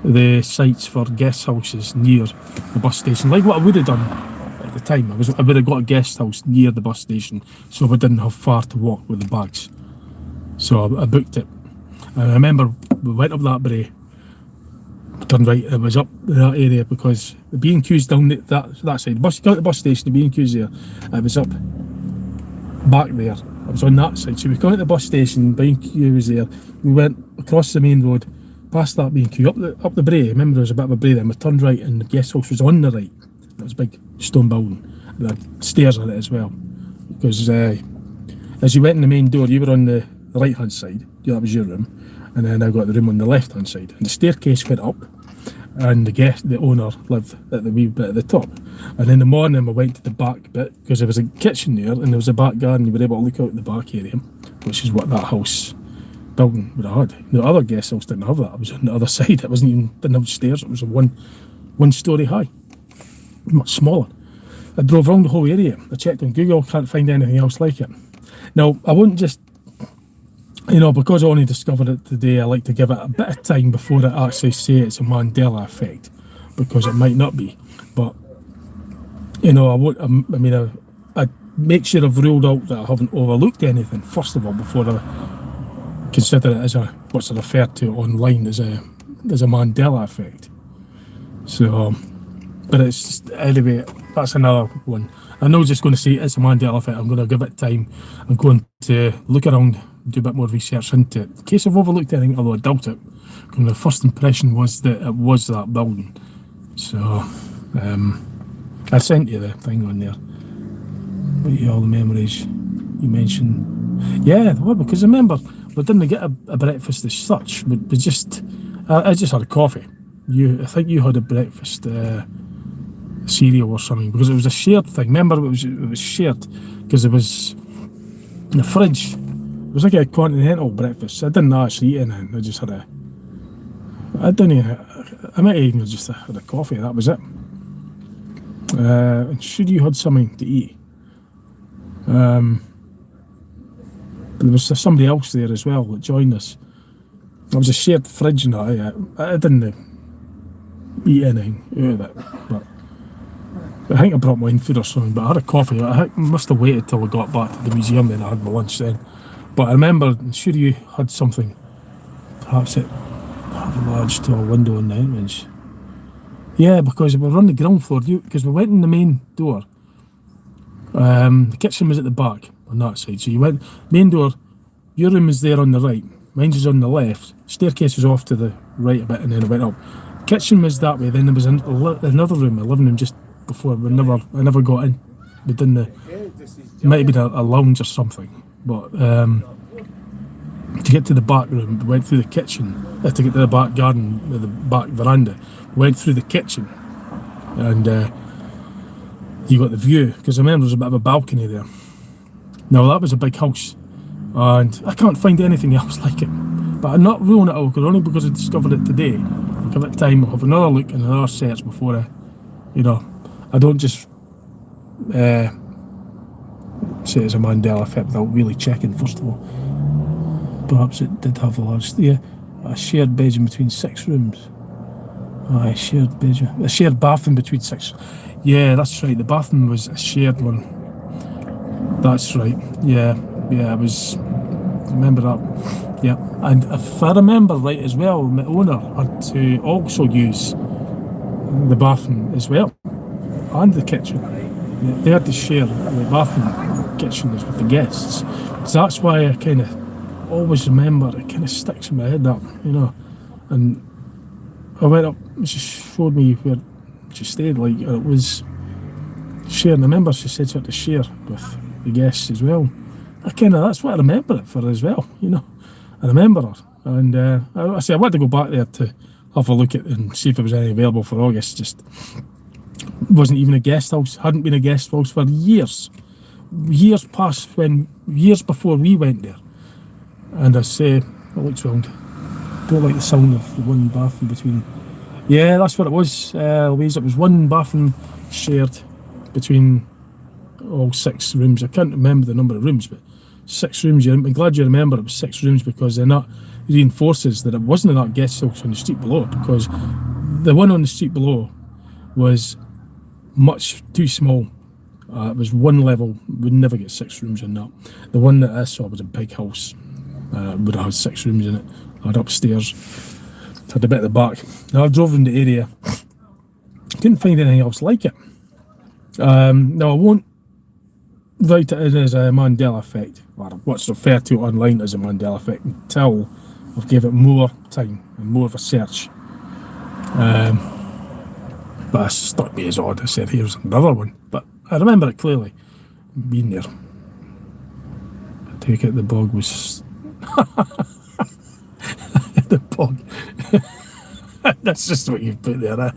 the sites for guest houses near the bus station, like what I would have done at the time. I would have got a guest house near the bus station, so we didn't have far to walk with the bags. So I booked it. And I remember we went up that brae, turned right, it was up that area because the B&Q's down that side. Got to the bus station, the B&Q's there. It was up back there. I was on that side. So we got to the bus station, B&Q was there. We went across the main road, past that B&Q, up the brae. Remember there was a bit of a brae there. We turned right and the guest house was on the right. It was a big stone building. There had stairs on it as well. Because as you went in the main door, you were on the right hand side. Yeah, that was your room. And then I got the room on the left hand side. And the staircase went up. And the owner lived at the wee bit at the top. And in the morning we went to the back bit because there was a kitchen there and there was a back garden. You were able to look out the back area, which is what that house building would have had. The other guest house didn't have that. It was on the other side. It didn't have stairs. It was a one story high, much smaller. I drove around the whole area. I checked on Google, can't find anything else like it. Now I wouldn't just, because I only discovered it today, I like to give it a bit of time before I actually say it's a Mandela effect, because it might not be. But I make sure I've ruled out that I haven't overlooked anything first of all before I consider it as what's referred to online as a Mandela effect. So, but it's just, anyway, that's another one. I'm not just going to say it's a Mandela effect. I'm going to give it time. I'm going to look around, do a bit more research into it. In case I've overlooked anything, although I doubt it, because my first impression was that it was that building. So, I sent you the thing on there. All the memories you mentioned. Yeah, well, because I remember we didn't get a breakfast as such. I just had a coffee. I think you had a breakfast cereal or something, because it was a shared thing. Remember, it was shared because it was in the fridge. It was like a continental breakfast. I didn't actually eat anything. I just had I might even just had a coffee. That was it. And should you had something to eat? There was somebody else there as well that joined us. It was a shared fridge and that. I didn't eat anything out of it, but I think I brought my own food or something. But I had a coffee. I must have waited till I got back to the museum, then I had my lunch then. But I remember, I'm sure you had something. Perhaps it had a large tall window in the entrance. Yeah, because we were on the ground floor. Because we went in the main door. The kitchen was at the back on that side. So you went main door. Your room is there on the right. Mine was on the left. Staircase was off to the right a bit, and then it went up. Kitchen was that way. Then there was another room, a living room, just before. I never got in. We didn't. It might have been a lounge or something. But to get to the back room, we went through the kitchen. To get to the back garden, the back veranda, we went through the kitchen, and you got the view. Because I remember there was a bit of a balcony there. Now that was a big house, and I can't find anything else like it. But I'm not ruling it out, only because I discovered it today. I'll give it time, I'll have another look and another search before I, I don't just say it's a Mandela effect without really checking first of all. Perhaps it did have a large, a shared bedroom between 6 rooms. Aye, shared bedroom, a shared bathroom between 6. Yeah, that's right. The bathroom was a shared one. That's right. Yeah, it was. I remember that. Yeah, and if I remember right as well, my owner had to also use the bathroom as well, and the kitchen. They had to share the bathroom, kitchen with the guests. So that's why I kind of always remember. It kind of sticks in my head that, and I went up. She showed me where she stayed, and it was sharing. I remember she said she had to share with the guests as well. That's what I remember it for as well, I remember her. And I wanted to go back there to have a look at and see if there was any available for August. Just wasn't even a guest house, hadn't been a guest house for years. Years past, years before we went there. And I looked round. Don't like the sound of the one bathroom between. Yeah, that's what it was, Louise. It was one bathroom shared between all 6 rooms. I can't remember the number of rooms, but 6 rooms. I'm glad you remember it was 6 rooms, because then that reinforces that it wasn't that guest house on the street below, because the one on the street below was much too small. It was one level, would never get 6 rooms in that. The one that I saw was a big house, would have had 6 rooms in it. Had upstairs, had a bit at the back. Now I drove in the area, couldn't find anything else like it. Now I won't write it in as a Mandela effect, or what's referred to online as a Mandela effect, until I've gave it more time and more of a search. But it struck me as odd. I said, here's another one. But I remember it clearly, being there. I take it the bog was... the bog. That's just what you put there, eh?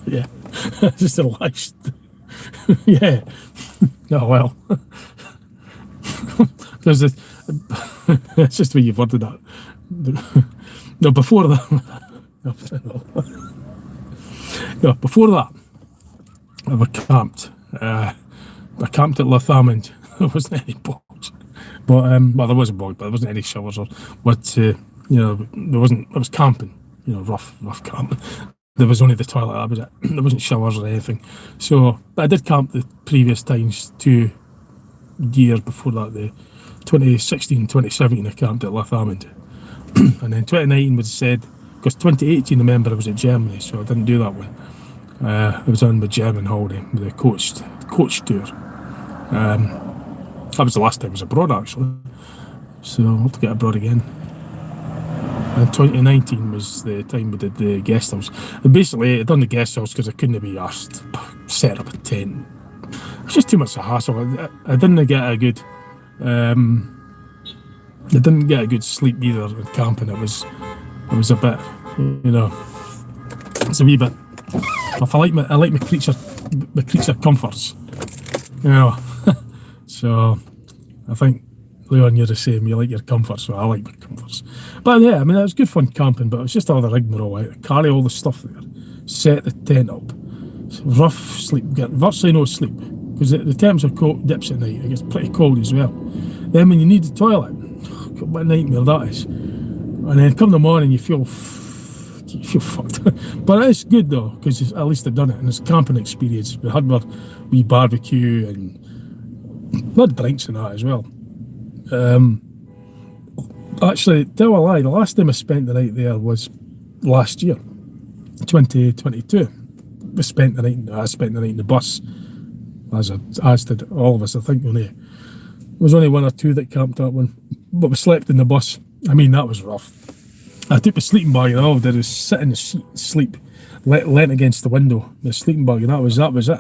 Yeah, just a lashed. Yeah. Oh well. Because it's just the way you've worded that. No, before that. No, before that, I camped. I camped at Lathamond. There wasn't any bogs, but well, there was a bog, but there wasn't any showers or what. There wasn't. It was camping. Rough camping. There was only the toilet. That was it. There wasn't showers or anything. So I did camp the previous times, 2 years before that. The 2016, 2017, I camped at Lathamond, and then 2019 was said, because 2018, remember, I was at Germany, so I didn't do that one. I was on the German holiday with the coach tour. That was the last time I was abroad, actually. So I'll have to get abroad again. And 2019 was the time we did the guest house. And basically, I done the guest house because I couldn't be asked set up a tent. It's just too much of a hassle. I didn't get a good. I didn't get a good sleep either in camping. It was a bit, it's a wee bit. If I like my creature comforts, So I think, Leon, you're the same. You like your comforts, so I like my comforts. But yeah, I mean, it was good fun camping, but it was just all the rigmarole. I had to carry all the stuff there, set the tent up. So rough sleep, get virtually no sleep, because the temperature dips at night. It gets pretty cold as well. Then when you need the toilet, what a nightmare that is. And then come the morning, you feel fucked. But it's good though, because at least I've done it, and it's a camping experience. We had our wee barbecue and we had drinks and that as well. Actually, tell a lie, the last time I spent the night there was last year, 2022. I spent the night in the bus, as did all of us. I think there was only 1 or 2 that camped that one, but we slept in the bus. I mean, that was rough. I took my sleeping bag and all I did was sit in the seat, sleep, leant against the window, the sleeping bag, and that was it.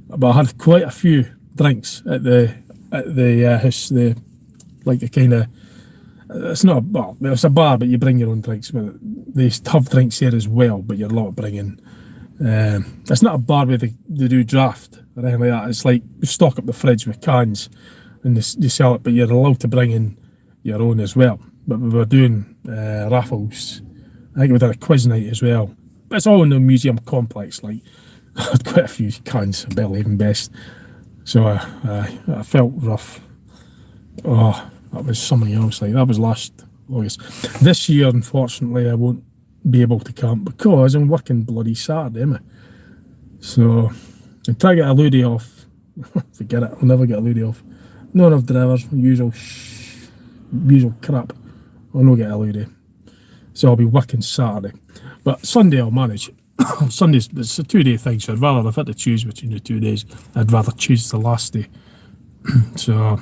But I had quite a few drinks at the house. It's not a bar. It's a bar, but you bring your own drinks. But they have drinks here as well, but you're not bringing. It's not a bar where they do draft or anything like that. It's like you stock up the fridge with cans and they sell it, but you're allowed to bring in your own as well. But we were doing raffles. I think we did a quiz night as well. But it's all in the museum complex. Like, I had quite a few cans of Barely Even Best. So I felt rough. Oh, that was something else. Like, that was last August. This year, unfortunately, I won't be able to camp because I'm working bloody Saturday, am I? So I try to get a Ludi off. Forget it, I'll never get a Ludi off. Not enough drivers, usual crap. I'll not get a Ludi. So I'll be working Saturday. But Sunday I'll manage. Sunday's, it's a 2-day thing, so I'd rather, if I had to choose between the 2 days, I'd rather choose the last day. So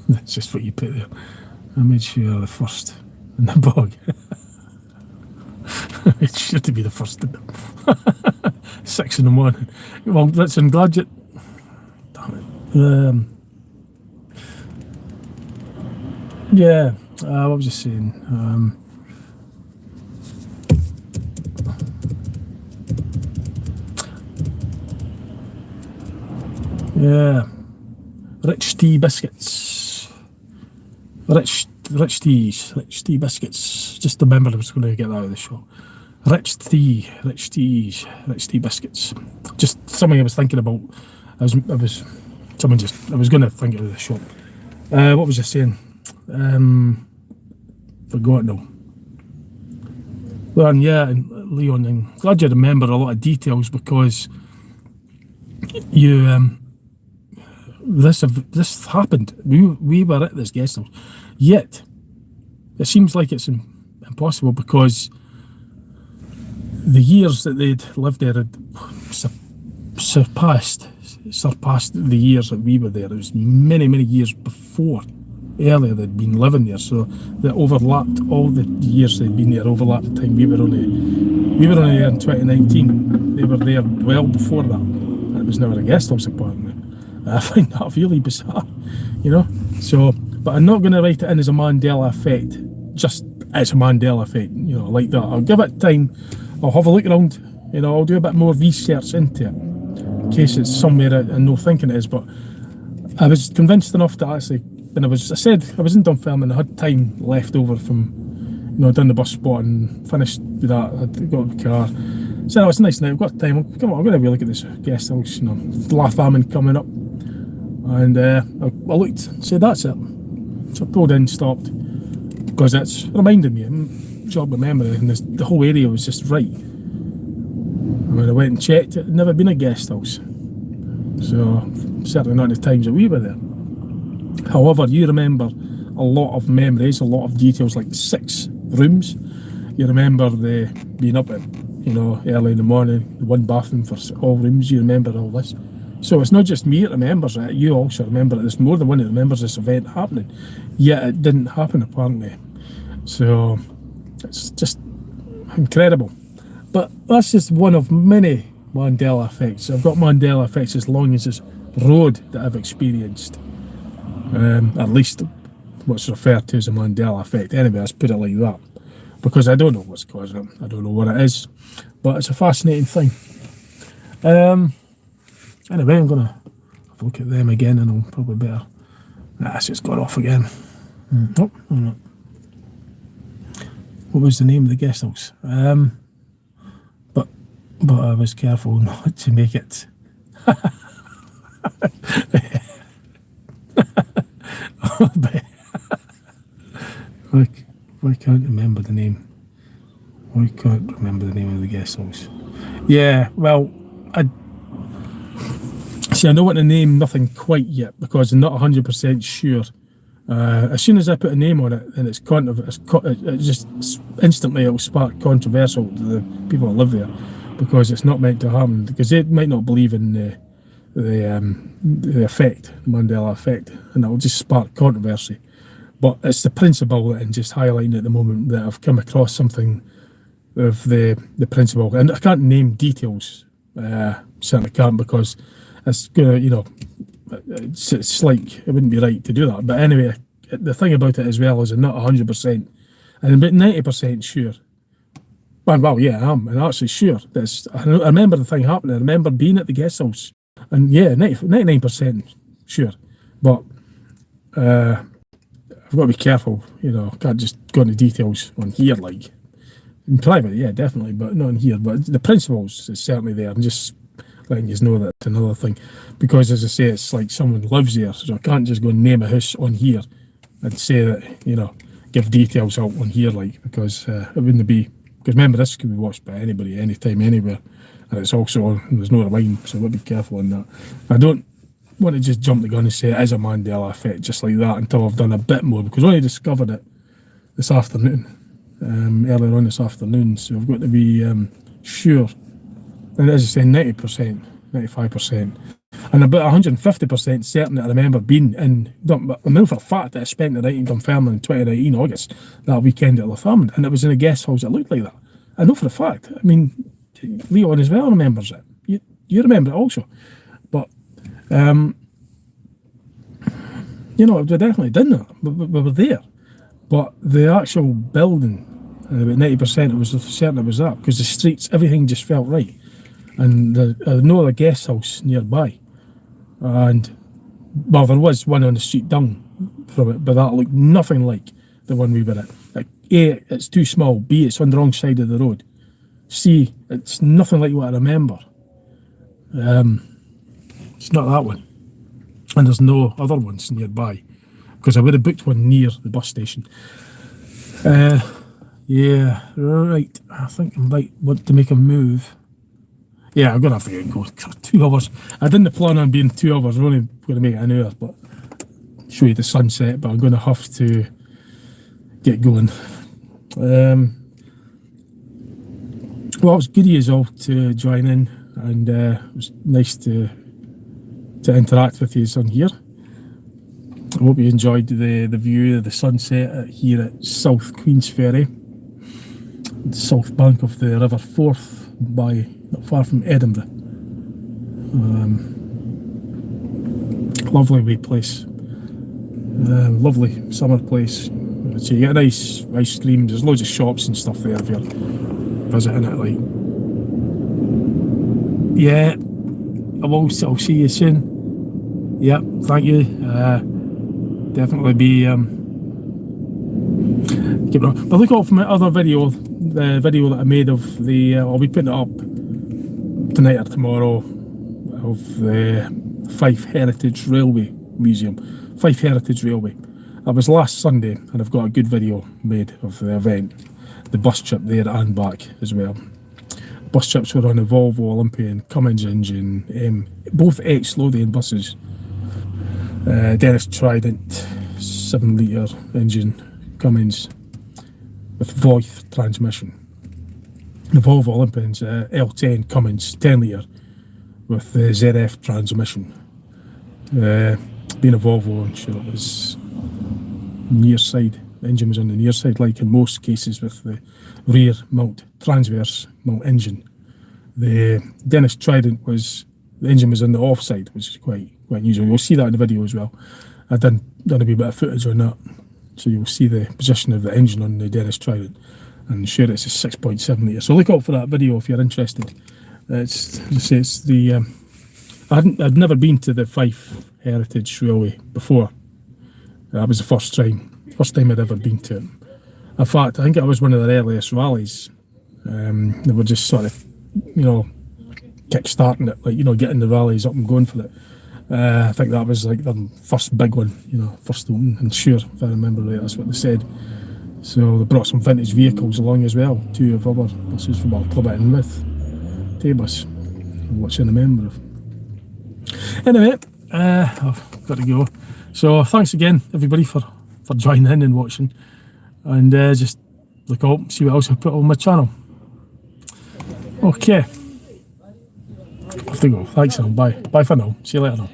that's just what you put there. I made sure the first in the bog. It should be the first in the 6 in the morning. Well, listen, glad you... Damn it. Yeah, what was I saying? Yeah, rich tea biscuits. Rich tea biscuits. Just remembered I was going to get that out of the shop. Rich tea biscuits. Just something I was thinking about. I was going to think it out of the shop. What was I saying? Forgot now. Well, yeah, and Leon, I'm glad you remember a lot of details because you this happened. We were at this guest house, yet it seems like it's impossible because the years that they'd lived there had surpassed the years that we were there. It was many years before. Earlier they'd been living there, so they overlapped. All the years they'd been there overlapped the time we were only there in 2019. They were there well before that, and it was never a guest house apparently. I find that really bizarre, you know. So, but I'm not going to write it in as a Mandela effect. Just as a Mandela effect, you know, like that. I'll give it time. I'll have a look around. You know, I'll do a bit more research into it in case it's somewhere I know thinking it is. But I was convinced enough to actually. And I said I was in Dunfermline and I had time left over from, you know, down the bus spot and finished with that. I got the car. Said, oh, it's nice now, I've got time. Come on, I'm going to have a look at this guest house, you know, Lathaman coming up. And I looked and said, that's it. So I pulled in, stopped, because it's reminded me, jogged my memory, and the whole area was just right. And when I went and checked, it had never been a guest house. So, certainly not the times that we were there. However, you remember a lot of memories, a lot of details, like 6 rooms. You remember the being up at, you know, early in the morning, one bathroom for all rooms. You remember all this. So it's not just me that remembers it. You also remember it. There's more than one that remembers this event happening. Yet it didn't happen apparently. So it's just incredible. But that's just one of many Mandela effects. I've got Mandela effects as long as this road that I've experienced. At least what's referred to as a Mandela effect. Anyway, let's put it like that. Because I don't know what's causing it. I don't know what it is. But it's a fascinating thing. Anyway, I'm going to have a look at them again and I'll probably better... it's just gone off again. Oh, no. What was the name of the guest house? But I was careful not to make it... Why can't I remember the name? Why can't I remember the name of the guest house? Yeah, well, I know what to name, nothing quite yet, because I'm not 100% sure. As soon as I put a name on it, and it's just instantly it'll spark controversial to the people that live there, because it's not meant to happen. Because they might not believe in the effect, the Mandela effect, and it'll just spark controversy. But it's the principle that I'm just highlighting at the moment that I've come across something of the principle, and I can't name details. Certainly can't, because it's gonna, you know, it's like it wouldn't be right to do that. But anyway, the thing about it as well is I'm not 100%, and I'm about 90% sure. Well, yeah, I am, and actually sure. I remember the thing happening. I remember being at the guest house And yeah, 99% sure. But I've got to be careful, you know, I can't just go into details on here, like. In private, yeah, definitely, but not in here. But the principles is certainly there. I'm just letting you know that it's another thing. Because as I say, it's like someone lives there, so I can't just go and name a house on here and say that, you know, give details out on here, like, because it wouldn't be. Because remember, this could be watched by anybody, anytime, anywhere. And it's also on, and there's no remind, so we'll be careful on that. I don't want to just jump the gun and say it is a Mandela effect, just like that, until I've done a bit more, because I only discovered it this afternoon. Earlier on this afternoon, so I've got to be sure. And as I say, 90%, 95%, and about 150% certain that I remember being in. I know for a fact that I spent the night in Dunfermline in 2019 August, that weekend at Lotharmond, and it was in a guest house that looked like that. I know for a fact. I mean, Leon as well remembers it. You remember it also, but you know, we definitely didn't know. We were there. But the actual building, about 90%, it was certain it was that, because the streets, everything just felt right. And no other guest house nearby. And, well, there was one on the street down from it, but that looked nothing like the one we were at. Like, A, it's too small. B, it's on the wrong side of the road. C, it's nothing like what I remember. It's not that one. And there's no other ones nearby, because I would have booked one near the bus station. Yeah, right. I think I might want to make a move. Yeah, I'm going to have to get going. 2 hours. I didn't plan on being 2 hours. We're only going to make it an hour, but show you the sunset. But I'm going to have to get going. Well, it was good of you all to join in, and it was nice to interact with you on here. I hope you enjoyed the view of the sunset here at South Queensferry, the south bank of the River Forth, not far from Edinburgh. Lovely wee place, lovely summer place. So you get a nice ice cream. There's loads of shops and stuff there if you're visiting it. Like, yeah, I'll see you soon. Yep, thank you. Definitely be keep it on. But look out for my other video, the video that I made of the I'll be putting it up tonight or tomorrow, of the Fife Heritage Railway Museum. Fife Heritage Railway. That was last Sunday, and I've got a good video made of the event, the bus trip there and back as well. Bus trips were on a Volvo Olympian Cummins engine, both ex-Lothian buses. Dennis Trident 7-litre engine Cummins with Voith transmission. The Volvo Olympians L10 Cummins 10-litre with the ZF transmission. Being a Volvo, I'm sure it was near side. The engine was on the near side, like in most cases with the rear mount, transverse mount engine. The Dennis Trident the engine was on the off side, which is quite unusual. You'll see that in the video as well. I've done a wee bit of footage on that, so you'll see the position of the engine on the Dennis Trident. And sure, it's a 6.7 litre. So look out for that video if you're interested. It's the I'd never been to the Fife Heritage Railway before. That was the first time I'd ever been to it. In fact, I think it was one of their earliest rallies. They were just sort of, you know, kick-starting it, like, you know, getting the rallies up and going for it. I think that was like their first big one, you know, first open. And sure, if I remember right, that's what they said. So they brought some vintage vehicles along as well. 2 of our buses from our club at Inmouth, Taybus, which I'm a member of. Anyway, I've got to go. So thanks again, everybody, for joining in and watching. And just look out and see what else I put on my channel. Okay. I have to go. Thanks, and bye. Bye for now. See you later.